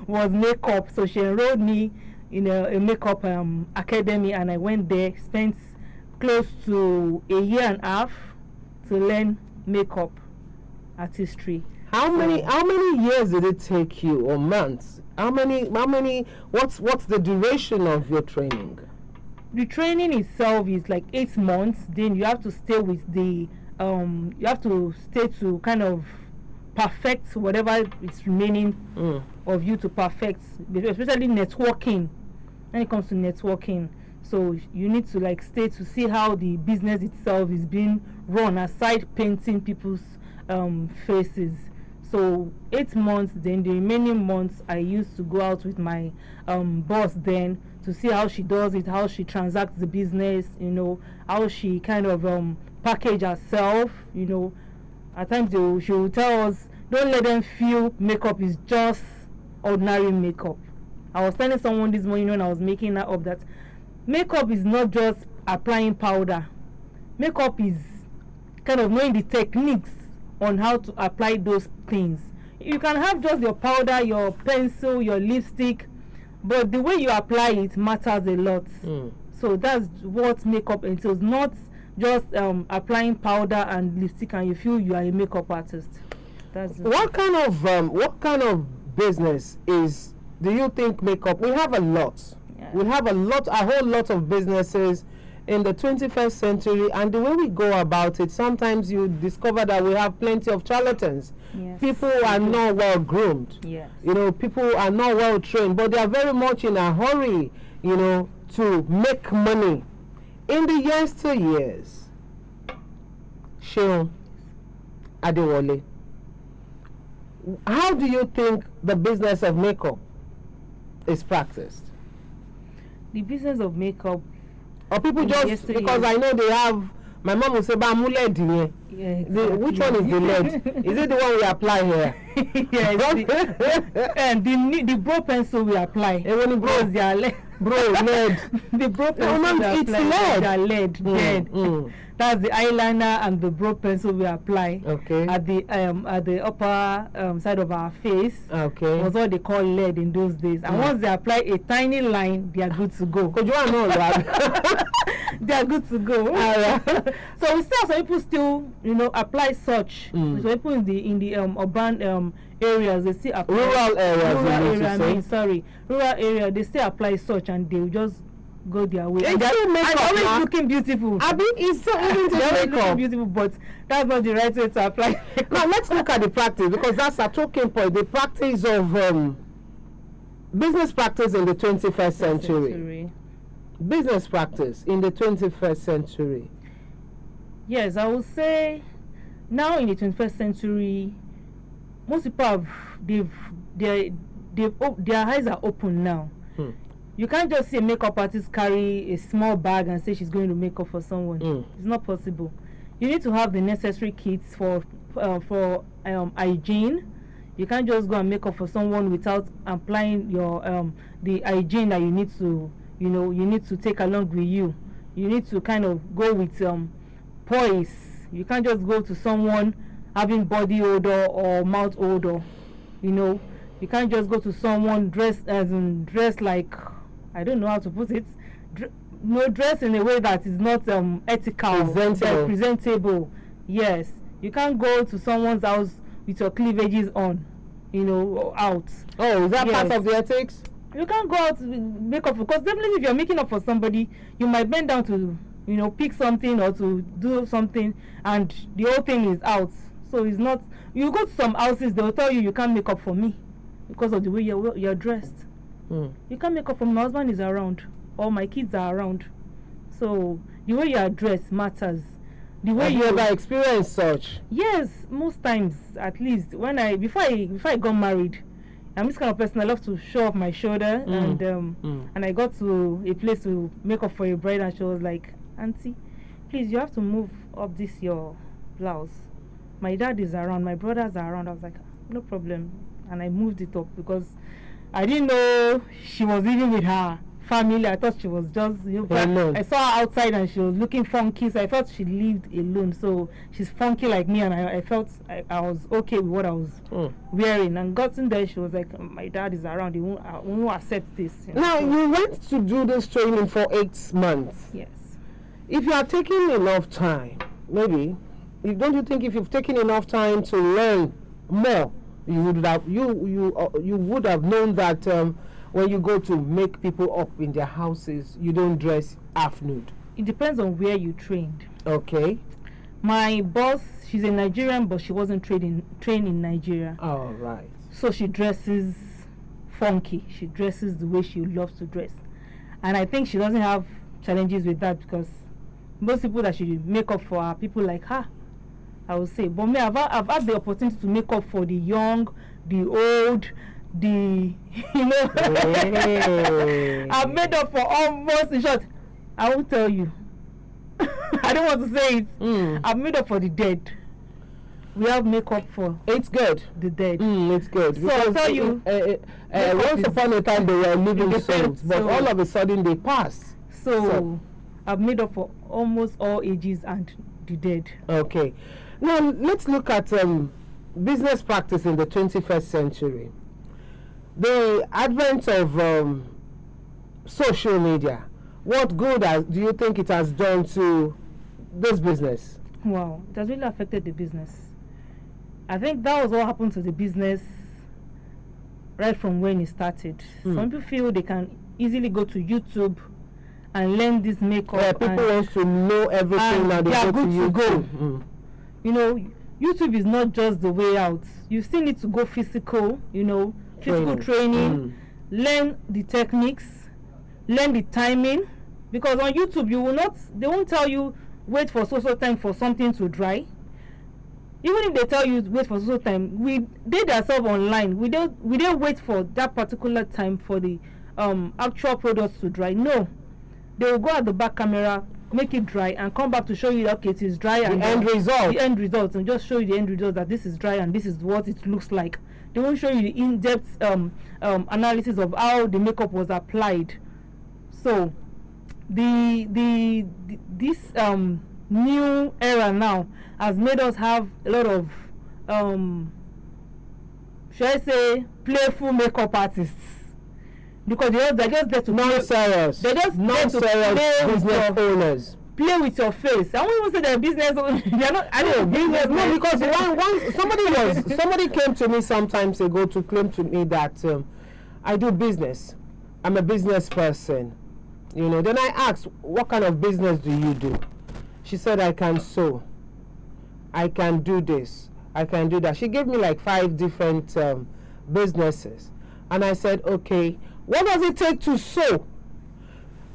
was makeup. So she enrolled me in a makeup academy, and I went there, spent close to a year and a half to learn makeup artistry. How many years did it take you, or months? What's the duration of your training? The training itself is like 8 months. Then you have to stay with the to kind of perfect whatever is remaining of you to perfect, especially networking. When it comes to networking, so you need to stay to see how the business itself is being run, aside painting people's faces. So 8 months. Then the remaining months I used to go out with my boss then to see how she does it, how she transacts the business, how she kind of package herself. At times she will tell us, don't let them feel makeup is just ordinary makeup. I was telling someone this morning when I was making that up that makeup is not just applying powder. Makeup is kind of knowing the techniques on how to apply those things. You can have just your powder, your pencil, your lipstick, but the way you apply it matters a lot. So that's what makeup entails, not just applying powder and lipstick and you feel you are a makeup artist. What kind of business do you think makeup? We have a lot. Yeah. We have a whole lot of businesses in the 21st century, and the way we go about it, sometimes you discover that we have plenty of charlatans. Yes. People are not well groomed. Yes. People are not well trained, but they are very much in a hurry, to make money. In the years, Seun Adewale, how do you think the business of makeup is practiced? The business of makeup, or people just because I know they have. My mom will say, "Ba yeah, exactly. Which one is the lead? Is it the one we apply here?" Yes. And the brow pencil we apply. When the brows, they are lead. Lead. The brow pencil we apply. They are lead. That's the eyeliner and the brow pencil we apply. Okay. At the upper side of our face. Okay. Was what they call lead in those days. And once they apply a tiny line, they are good to go. Could you know that? They are good to go. So we still some people still apply such. So people in the urban areas, they still apply rural areas. Rural area, they still apply such, and they will just go their way. And always looking beautiful. It's so looking beautiful, but that's not the right way to apply. Now let's look at the practice, because that's a talking point. The practice of business practice in the 21st century. Business practice in the 21st century. Yes, I would say now in the 21st century, most people their eyes are open now. You can't just see a makeup artist carry a small bag and say she's going to make up for someone. It's not possible. You need to have the necessary kits for hygiene. You can't just go and make up for someone without applying your the hygiene that you need to you need to take along with you. You need to kind of go with poise. You can't just go to someone having body odor or mouth odor. You can't just go to someone dressed like, I don't know how to put it, dress in a way that is not ethical, presentable. Yes, you can't go to someone's house with your cleavages on, out. Oh, is that part of the ethics? You can't go out with makeup, because definitely if you're making up for somebody, you might bend down to pick something or to do something, and the whole thing is out. So it's not. You go to some houses, they'll tell you can't make up for me because of the way you're dressed. You can't make up for me. My husband is around, or my kids are around. So the way you are dressed matters. The way you ever experienced such? Yes, most times, at least. Before I got married, I'm this kind of person. I love to show off my shoulder, and I got to a place to make up for a bride, and she was like, "Auntie, please, you have to move up this your blouse. My dad is around, my brothers are around." I was like, "No problem," and I moved it up because I didn't know she was living with her family. I thought she was just alone. I saw her outside and she was looking funky, so I thought she lived alone. So she's funky like me, and I felt I was okay with what I was wearing. And got in there, she was like, "My dad is around, he won't accept this." Now, you went to do this training for 8 months. Yes. If you are taking enough time, maybe, don't you think if you've taken enough time to learn more, you would have known that when you go to make people up in their houses, you don't dress half nude? It depends on where you trained. Okay. My boss, she's a Nigerian, but she wasn't trained in Nigeria. Oh, right. So she dresses funky. She dresses the way she loves to dress. And I think she doesn't have challenges with that, because most people that she make up for are people like her, I would say. But me, I've had the opportunity to make up for the young, the old, I've made up for almost, in short, I will tell you. I don't want to say it. I've made up for the dead. We have makeup for. It's good. The dead. It's good. So I'll tell you. Once upon a time they were living souls, but all of a sudden they passed. So I've made up for almost all ages and the dead. Okay. Now let's look at business practice in the 21st century. The advent of social media, what good do you think it has done to this business? Wow, it has really affected the business. I think that was what happened to the business right from when it started. Some people feel they can easily go to YouTube and learn this makeup. People want to know everything now. They are good to go. YouTube is not just the way out. You still need to go physical, physical training, learn the techniques, learn the timing, because on YouTube they won't tell you wait for so time for something to dry. Even if they tell you wait for so time, they themselves online, we don't wait for that particular time for the actual products to dry. No, they will go at the back camera, make it dry, and come back to show you that, okay, it is dry, and the end result, and just show you the end result, that this is dry and this is what it looks like. They won't show you the in-depth analysis of how the makeup was applied. So this new era now has made us have a lot of should I say playful makeup artists, because they're just there to non-serious. They're just non-serious business owners. Play with your face. I won't even say they're business owners. They're not. I don't business. No, because somebody came to me some times ago to claim to me that I do business. I'm a business person. Then I asked, what kind of business do you do? She said, I can sew. I can do this. I can do that. She gave me like 5 different businesses. And I said, okay, what does it take to sew?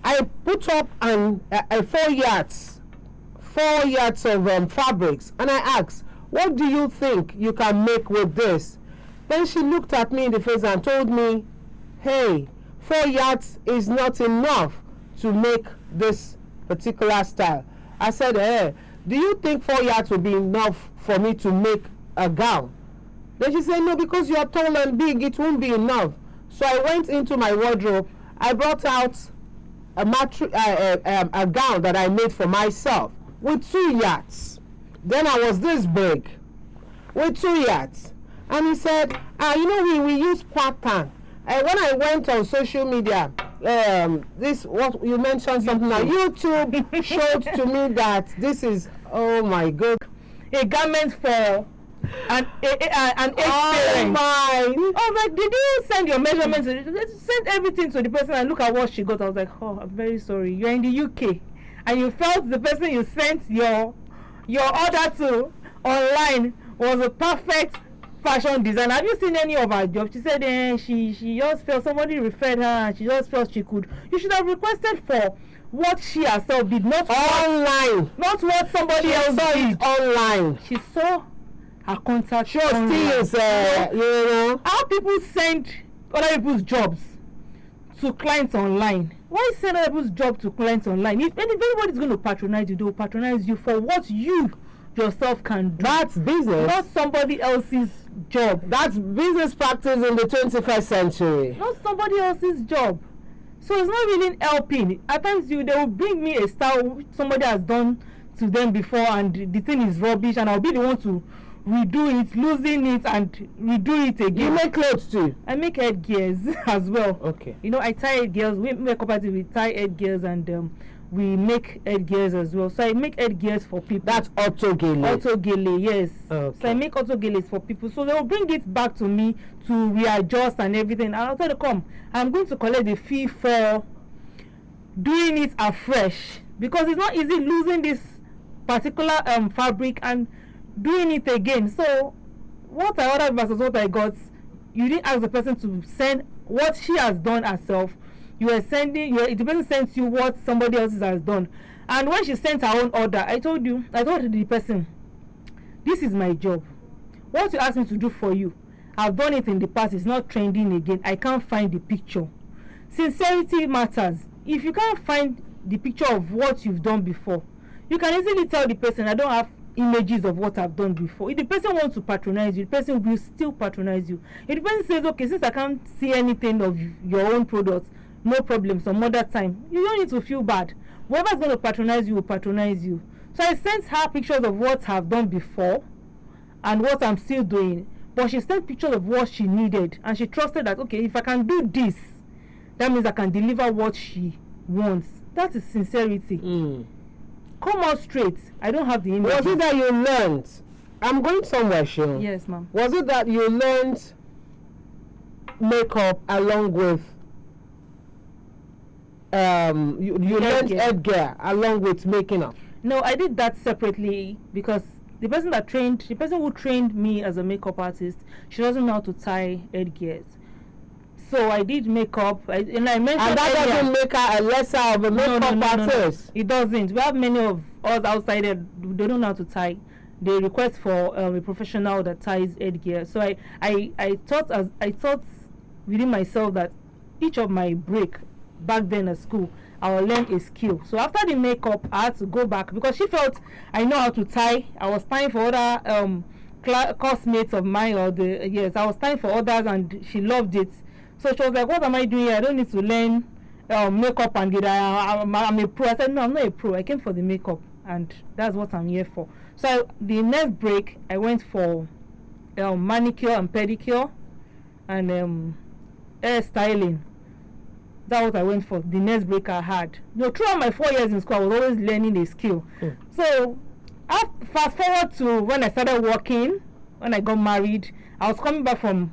I put up 4 yards of fabrics, and I asked, what do you think you can make with this? Then she looked at me in the face and told me, hey, 4 yards is not enough to make this particular style. I said, hey, do you think 4 yards will be enough for me to make a gown? Then she said, no, because you are tall and big, it won't be enough. So I went into my wardrobe. I brought out a gown that I made for myself with 2 yards. Then I was this big with 2 yards. And he said, we use pattern. And when I went on social media, this what you mentioned something like YouTube showed to me that this is, oh my god, a garment for an parent. My. I was like, did you send your measurements? Send everything to the person and look at what she got. I was like, oh, I'm very sorry. You're in the UK and you felt the person you sent your order to online was a perfect fashion designer. Have you seen any of her jobs? She said she just felt somebody referred her and she just felt she could. You should have requested for what she herself did, not online, not what somebody else did online. She saw her contact. Sure, still is, you know, how people send other people's jobs to clients online. Why send other people's job to clients online? If anybody's going to patronize you, they will patronize you for what you yourself can do. That's business, not somebody else's job. That's business practice in the 21st century, not somebody else's job. So it's not really helping. At times they will bring me a style somebody has done to them before and the thing is rubbish and I'll be the one to redo it, losing it and redo it again. You make clothes too? I make headgears as well. Okay. You know, I tie headgears. We make cooperative, we tie headgears and we make headgears as well. So I make headgears for people. That's autogele. Autogele, yes. Okay. So I make autogeles for people. So they'll bring it back to me to readjust and everything. And I'll tell them, come, I'm going to collect the fee for doing it afresh. Because it's not easy losing this particular fabric and doing it again. So what I ordered versus what I got, you didn't ask the person to send what she has done herself. You were sending, the person sends you what somebody else has done. And when she sent her own order, I told the person, this is my job. What you asked me to do for you, I've done it in the past, it's not trending again. I can't find the picture. Sincerity matters. If you can't find the picture of what you've done before, you can easily tell the person, I don't have images of what I've done before. If the person wants to patronize you, the person will still patronize you. If the person says, okay, since I can't see anything of your own products, no problem, some other time, you don't need to feel bad. Whoever's going to patronize you will patronize you. So I sent her pictures of what I've done before and what I'm still doing, but she sent pictures of what she needed and she trusted that, okay, if I can do this, that means I can deliver what she wants. That is sincerity. Come out straight. I don't have the image. Was it that you learned? I'm going somewhere, Sean. Yes, ma'am. Was it that you learned makeup along with you learned headgear along with making up? No, I did that separately because the person who trained me as a makeup artist, she doesn't know how to tie headgears. So I did makeup, and I mentioned. And that doesn't make her a lesser of a makeup artist. No. It doesn't. We have many of us outside there, they don't know how to tie. They request for a professional that ties headgear. So I thought within myself that each of my break back then at school, I will learn a skill. So after the makeup, I had to go back because she felt I know how to tie. I was tying for other classmates of mine, I was tying for others, and she loved it. So she was like, what am I doing here? I don't need to learn makeup and I'm a pro. I said, no, I'm not a pro. I came for the makeup and that's what I'm here for. So the next break, I went for manicure and pedicure and hair styling. That's what I went for. The next break I had. Throughout my 4 years in school, I was always learning a skill. So fast forward to when I started working, when I got married, I was coming back from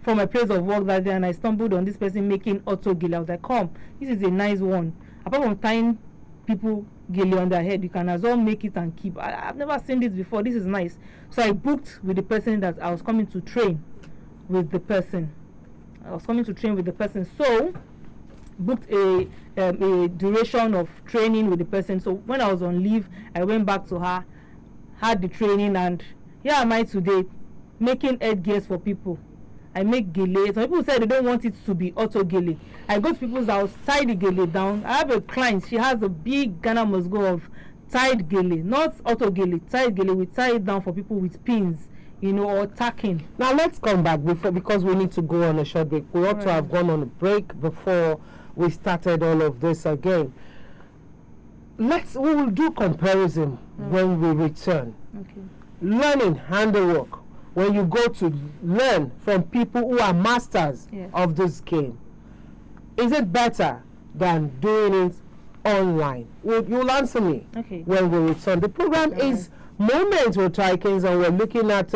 my place of work that day and I stumbled on this person making auto gele. I was like, come, this is a nice one. Apart from tying people gele on their head, you can as well make it and keep. I've never seen this before. This is nice. So I booked with the person that I was coming to train with the person. So booked a duration of training with the person. So when I was on leave, I went back to her, had the training, and here am I today making headgears for people. I make gele. Some people say they don't want it to be auto gele. I go to people's house, tie the gele down. I have a client, she has a big Ghana must go of tied gele, not auto gele, tied gele. We tie it down for people with pins, or tacking. Now let's come back because we need to go on a short break. We ought to have gone on a break before we started all of this again. We will do comparison when we return. Okay. Learning handiwork. When you go to learn from people who are masters of this game, is it better than doing it online? You'll answer me when we return. The program is Moments with Trikins, and we're looking at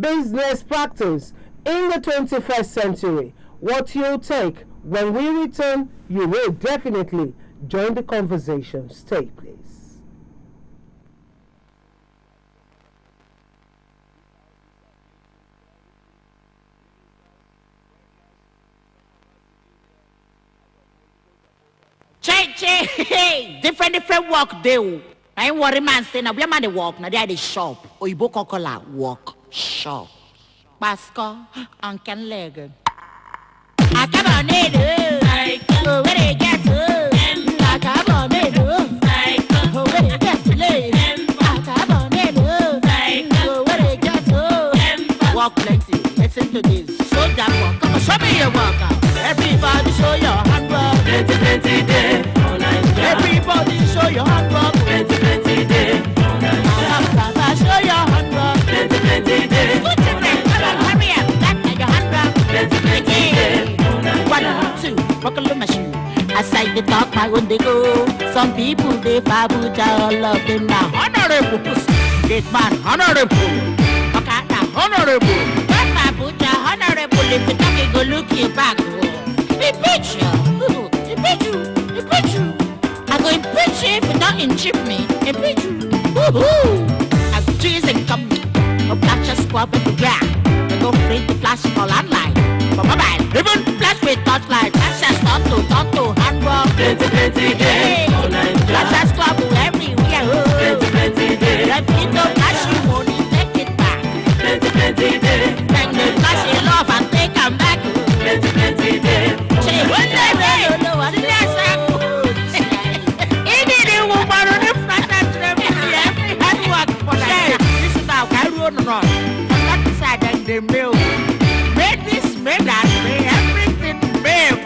business practice in the 21st century. What you'll take when we return, you will definitely join the conversation. Stay, please. Different work do. I ain't worry man say now we man the work now they are the shop. Oyibo kokola work shop. Pasco and can leg. I come on it. Where they get to? I come on it. Where they get to live? I come on it. Where they get to? Walk plenty. Listen to this. Show that work. Come on, show me your work. Everybody show your handwork. Plenty day. Everybody show your handwork. Plenty day. Show your handwork. Plenty day. Good to them. Come on, hurry up. That's your handwork. Plenty day. 1, 2, buckle on my shoe. I say they talk my when they go. Some people they fabuja all of them now. Honorable. This man honorable. Okay, now honorable. But fabuja honorable. If you talk, go look you back. They pitch you. They pitch you. They pitch you. I go impeach you if you don't inchip me. Impeach you. Woohoo! As trees and come, no flash a squab in the ground. They go free to flash for landline. For mobile, even flash with torchlight. Flash a start to handwork. Plenty day. Flash a squab everywhere. Plenty day. If you don't flash you money, take it back. Plenty day. Bang the flash in love and take them back. Plenty day. Say, one day, you know what it is. Run. On that side and the mill. Made this, made that, made everything made.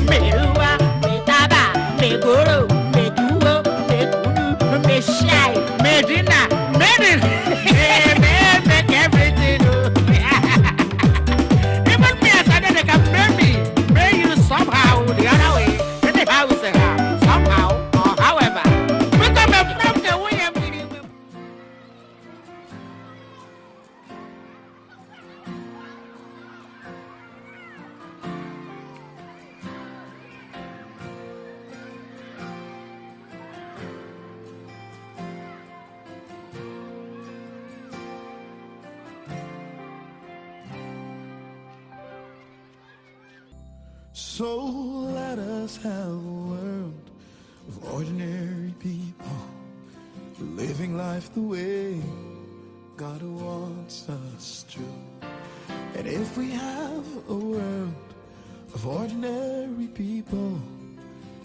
Mewa, me taba, me guru, me duo, me kudu, me shy, me dinner, made it. Make everything. Even me as I did, they can make me. May you somehow the other way. Anyhow is a how. Somehow or however. We come from the way I'm feeling. So let us have a world of ordinary people living life the way God wants us to. And if we have a world of ordinary people,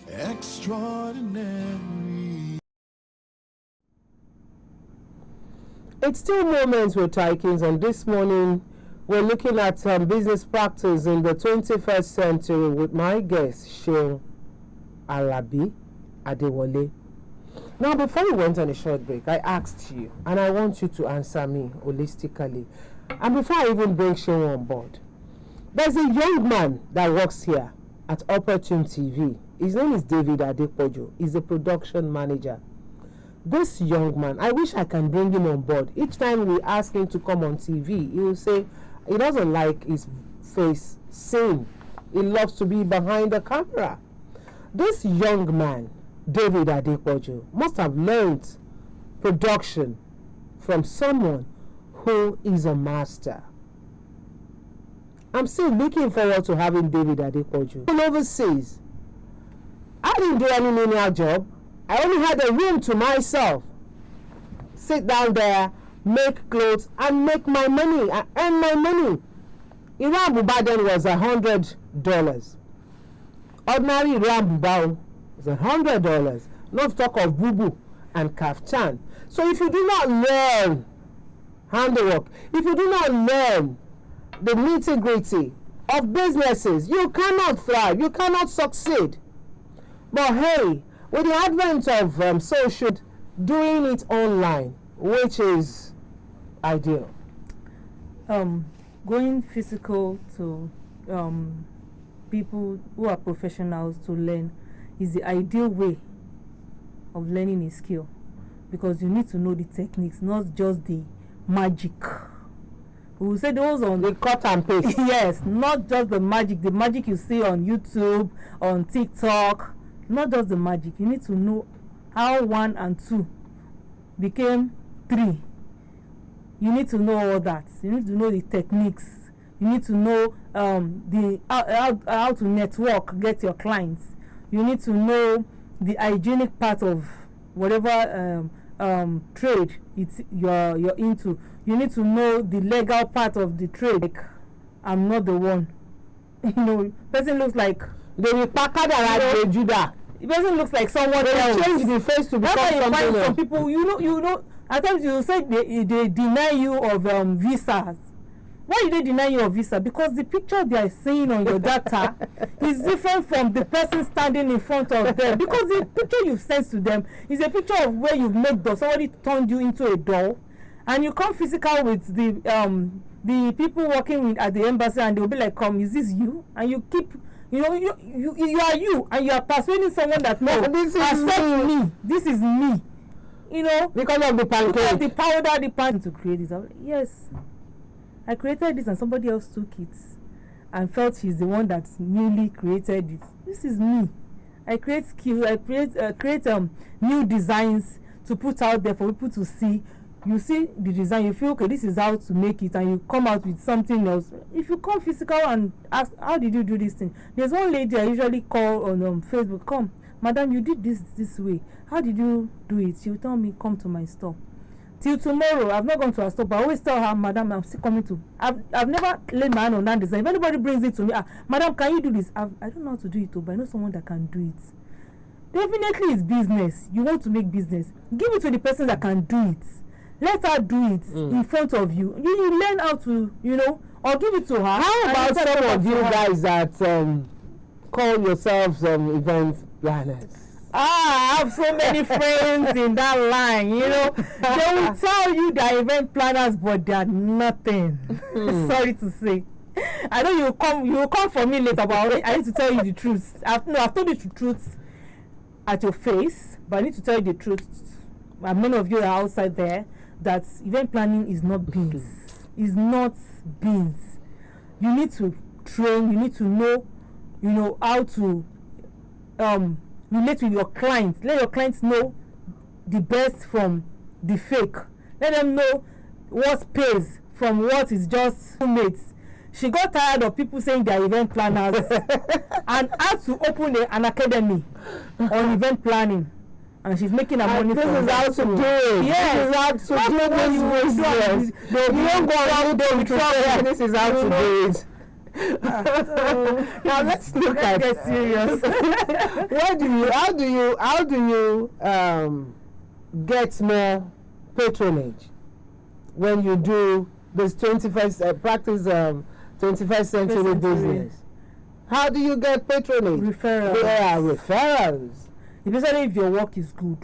extraordinary. It's still Moments with Trikins, and this morning we're looking at business practice in the 21st century with my guest, Sheung Alabi Adewale. Now, before we went on a short break, I asked you, and I want you to answer me holistically. And before I even bring Sheung on board, there's a young man that works here at Opportune TV. His name is David Adepoju. He's a production manager. This young man, I wish I can bring him on board. Each time we ask him to come on TV, he will say he doesn't like his face seen. He loves to be behind the camera. This young man, David Adepoju, must have learned production from someone who is a master. I'm still looking forward to having David Adepoju. Overseas, I didn't do any menial job. I only had a room to myself. Sit down there, make clothes, and make my money, and earn my money. Iran Buba then was $100. Ordinary Iran Buba is $100. Not talk of bubu and kaftan. So if you do not learn handiwork, if you do not learn the nitty-gritty of businesses, you cannot thrive, you cannot succeed. But hey, with the advent of social, doing it online, which is ideal. Going physical to people who are professionals to learn is the ideal way of learning a skill, because you need to know the techniques, not just the magic. We will say those on the cut and paste. Yes, not just the magic you see on YouTube, on TikTok, not just the magic. You need to know how 1 and 2 became 3. You need to know all that. You need to know the techniques. You need to know the how to network, get your clients. You need to know the hygienic part of whatever trade you're into. You need to know the legal part of the trade. Like, I'm not the one. Person looks like the Judah. The person looks like someone else. Change the face to become something else. Some people, you know. At times you say they deny you of visas. Why do they deny you of visa? Because the picture they are seeing on your data is different from the person standing in front of them. Because the picture you've sent to them is a picture of where you've made door. Somebody turned you into a doll, and you come physical with the people working at the embassy, and they'll be like, "Come, is this you?" And you keep, you are you, and you are persuading someone that no, this is me. This is me. Because of the pancake, because the powder, the pan to create this. Yes, I created this, and somebody else took it and felt he's the one that newly created it. This is me. I create skills. I create new designs to put out there for people to see. You see the design, you feel okay, this is how to make it, and you come out with something else. If you come physical and ask, how did you do this thing? There's one lady I usually call on Facebook. Come, madam, you did this way. How did you do it? She'll tell me, come to my store. Till tomorrow, I've not gone to her store, but I always tell her, madam, I'm still coming to. I've never laid my hand on that design. If anybody brings it to me, madam, can you do this? I don't know how to do it, but I know someone that can do it. Definitely it's business. You want to make business. Give it to the person that can do it. Let her do it in front of you. You learn how to, or give it to her. How about some of you guys that call yourselves event planners? I have so many friends in that line, They will tell you they're event planners, but they're nothing. Sorry to say. I know you will come for me later, but I need to tell you the truth. I've told you the truth at your face, but I need to tell you the truth. And many of you are outside there that event planning is not beans. It's not beans. You need to train. You need to know, how to relate with your clients. Let your clients know the best from the fake. Let them know what pays from what is just roommates. She got tired of people saying they are event planners and had to open an academy on event planning. And she's making her money from this is how to do it. Yes. This is how to do this. You don't go out there with your this is how to do it. Now let's get serious. How do you get more patronage when you do this 21st century business? How do you get patronage? Referrals. Yeah, referrals. Especially if your work is good,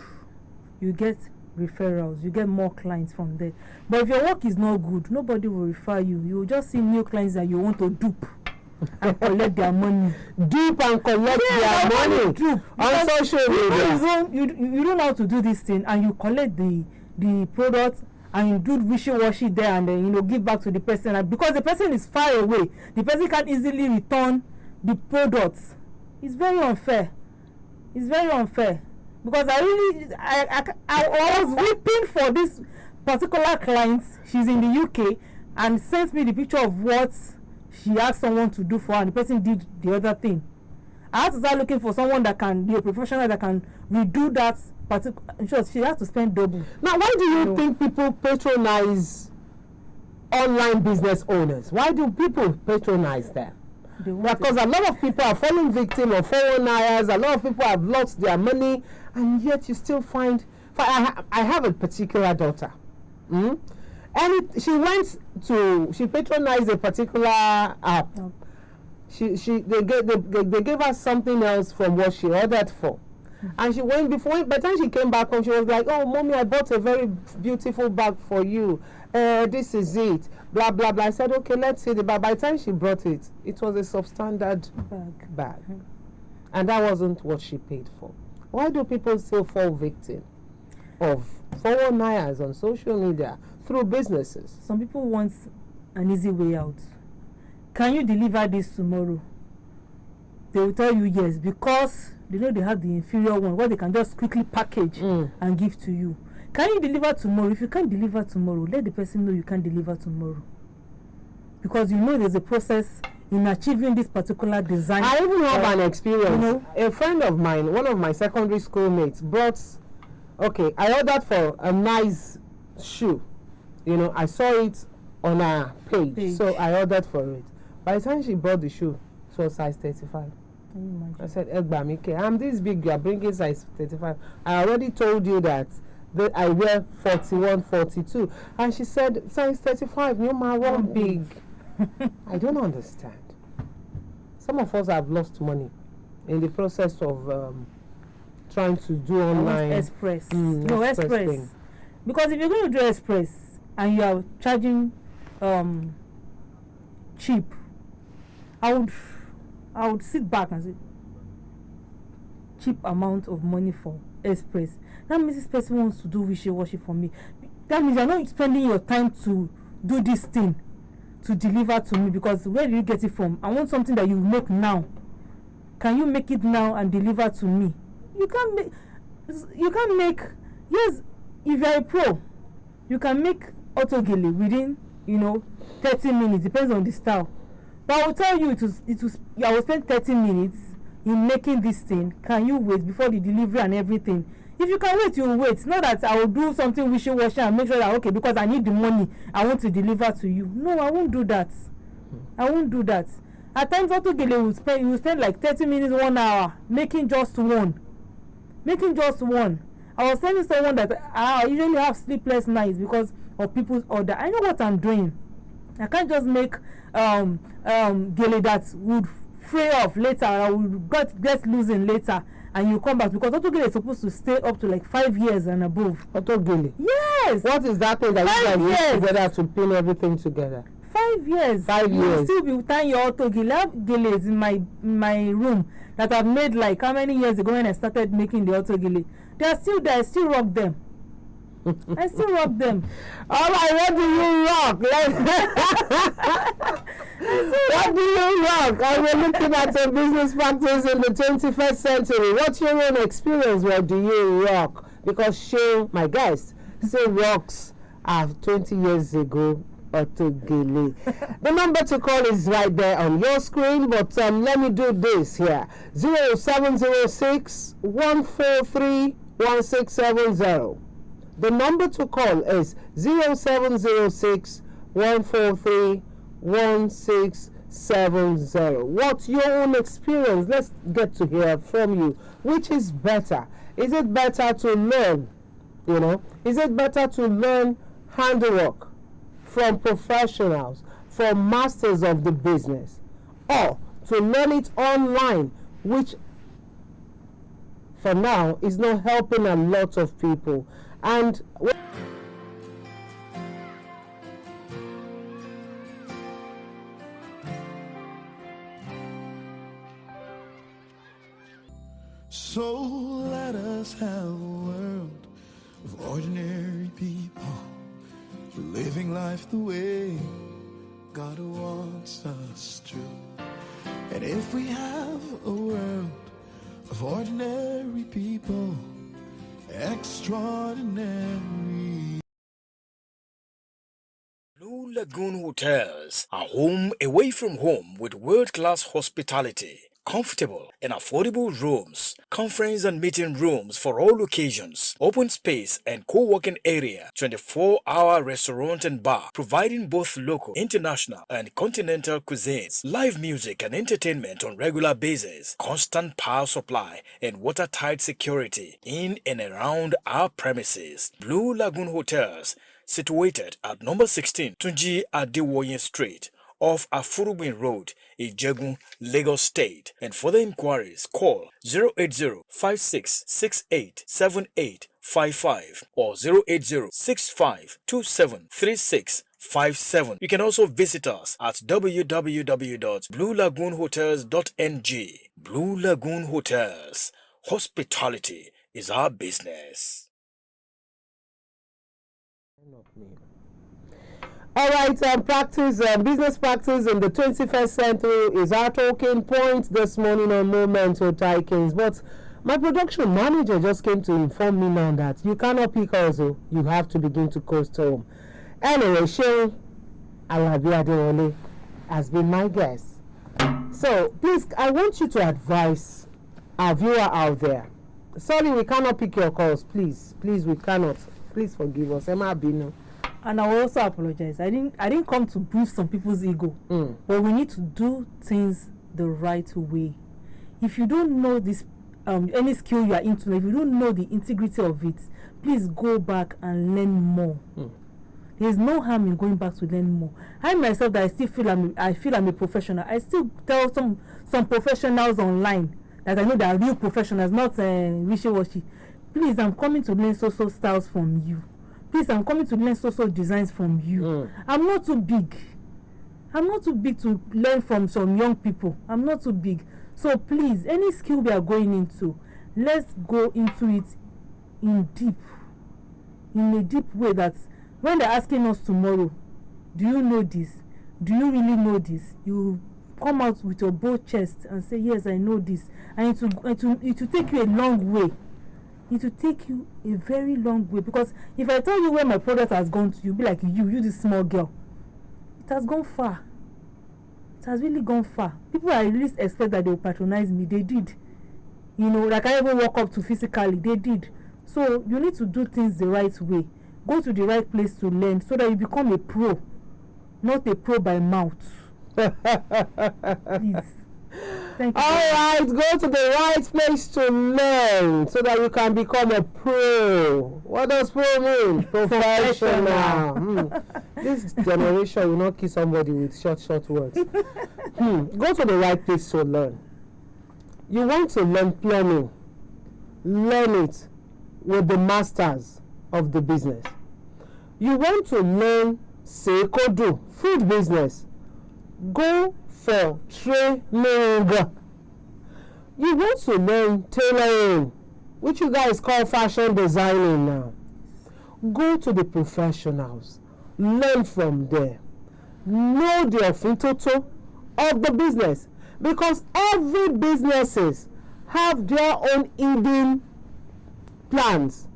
you get referrals, you get more clients from there. But if your work is not good, nobody will refer you. You will just see new clients that you want to dupe and collect their money. Dupe and collect their money. Dupe. On social media. You don't know how to do this thing, and you collect the product and you do wishy-washy there, and then give back to the person. And because the person is far away, the person can't easily return the products. It's very unfair. It's very unfair, because I was weeping for this particular client. She's in the UK and sent me the picture of what she asked someone to do for her, and the person did the other thing. I had to start looking for someone that can be a professional that can redo that particular. In short, she has to spend double. Now, why do you think people patronize online business owners? Why do people patronize them? Because a lot of people are falling victim of 419ers, a lot of people have lost their money, and yet you still find. I have a particular daughter, and she patronized a particular app. They gave her something else from what she ordered for, And she went before, by the time she came back home, she was like, oh, mommy, I bought a very beautiful bag for you. This is it. Blah, blah, blah. I said, okay, let's see the bag. By the time she brought it, it was a substandard bag. And that wasn't what she paid for. Why do people still fall victim of 419ers on social media through businesses? Some people want an easy way out. Can you deliver this tomorrow? They will tell you yes, because they know they have the inferior one, what they can just quickly package and give to you. Can you deliver tomorrow? If you can't deliver tomorrow, let the person know you can't deliver tomorrow. Because you know there's a process in achieving this particular design. I even have an experience. You know, a friend of mine, one of my secondary school mates, brought, okay, I ordered for a nice shoe. You know, I saw it on her page. So I ordered for it. By the time she brought the shoe, it was size 35. I said, Egbamike, I'm this big, you are bringing size 35. I already told you that I wear 41, 42. And she said, size 35, you my one big. I don't understand. Some of us have lost money in the process of trying to do online. Express. No, express. Because if you're going to do express and you are charging cheap, I would sit back and say, cheap amount of money for express. That means this person wants to do wishy-washy for me. That means you're not spending your time to do this thing, to deliver to me, because where do you get it from? I want something that you make now. Can you make it now and deliver to me? You can't make, yes, if you're a pro, you can make autogele within, 30 minutes, depends on the style. But I will tell you, I will spend 30 minutes in making this thing. Can you wait before the delivery and everything? If you can wait, you will wait. Not that I will do something wishy-washy and make sure that, okay, because I need the money, I want to deliver to you. No, I won't do that. I won't do that. At times, autogele will spend like 30 minutes, 1 hour, making just one. I was telling someone that I usually have sleepless nights because of people's order. I know what I'm doing. I can't just make gele that would fray off later, I will get losing later, and you come back, because autogele is supposed to stay up to like 5 years and above. Autogele? Yes. What is that thing that you guys use together to pin everything together? 5 years. 5 years. You will still be tying your autogele. I have geles in my room that I've made like how many years ago when I started making the autogele. They are still there. I still rock them. I still rock them. All right, what do you rock? What do you rock? And we're looking at a business practice in the 21st century. What's your own experience? What do you rock? Because she, my guest, still rocks 20 years ago. Autogele. The number to call is right there on your screen, but let me do this here. 0706 143 1670. The number to call is 0706 143 1670. What's your own experience? Let's get to hear from you. Which is better? Is it better to learn, is it better to learn handiwork from professionals, from masters of the business, or to learn it online, which for now is not helping a lot of people? And so let us have a world of ordinary people, living life the way God wants us to. And if we have a world of ordinary people, extraordinary. Blue Lagoon Hotels, a home away from home with world-class hospitality. Comfortable and affordable rooms, conference and meeting rooms for all occasions, open space and co-working area, 24-hour restaurant and bar, providing both local, international and continental cuisines, live music and entertainment on regular basis, constant power supply and watertight security in and around our premises. Blue Lagoon Hotels, situated at number 16 Tunji Adewoye Street, off Afurubin Road, Ijegun, Lagos State. And for the inquiries, call 080-5668-7855 or 080-6527-3657. You can also visit us at www.bluelagoonhotels.ng. Blue Lagoon Hotels. Hospitality is our business. All right, business practice in the 21st century is our talking point this morning on Moment with Tikins. But my production manager just came to inform me now that you cannot pick also. You have to begin to coast home. Anyway, Shehu Alabi Adewale has been my guest. So, please, I want you to advise our viewer out there. Sorry, we cannot pick your calls. Please, we cannot. Please forgive us. Emma Bino. And I will also apologize. I didn't come to boost some people's ego. But we need to do things the right way. If you don't know this, any skill you are into, if you don't know the integrity of it, please go back and learn more. There's no harm in going back to learn more. I myself, that I still feel I'm a professional. I still tell some professionals online that I know they are real professionals, not wishy-washy. Please, I'm coming to learn social styles from you. Please, I'm coming to learn social designs from you. I'm not too big. I'm not too big to learn from some young people. I'm not too big. So please, any skill we are going into, let's go into it in a deep way, that when they're asking us tomorrow, do you know this? Do you really know this? You come out with your bold chest and say, yes, I know this. And it will take you a long way. It will take you a very long way, because if I tell you where my product has gone to, you'll be like, you this small girl. It has gone far. It has really gone far. People I least expect that they will patronize me. They did. Like I even walk up to physically. They did. So you need to do things the right way. Go to the right place to learn so that you become a pro, not a pro by mouth. Please. Thank you. All right, go to the right place to learn so that you can become a pro. What does pro mean? Professional. This generation will not kill somebody with short words. Go to the right place to learn. You want to learn plumbing. Learn it with the masters of the business. You want to learn Sekodo, food business. Go for training. You want to learn tailoring, which you guys call fashion designing now. Go to the professionals. Learn from there. Know the afintoto of the business, because every businesses have their own hidden plans.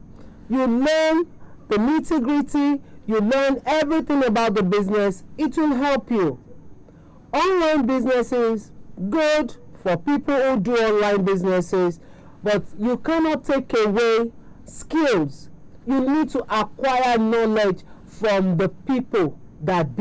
You learn the nitty-gritty, you learn everything about the business. It will help you. Online businesses, good for people who do online businesses, but you cannot take away skills. You need to acquire knowledge from the people that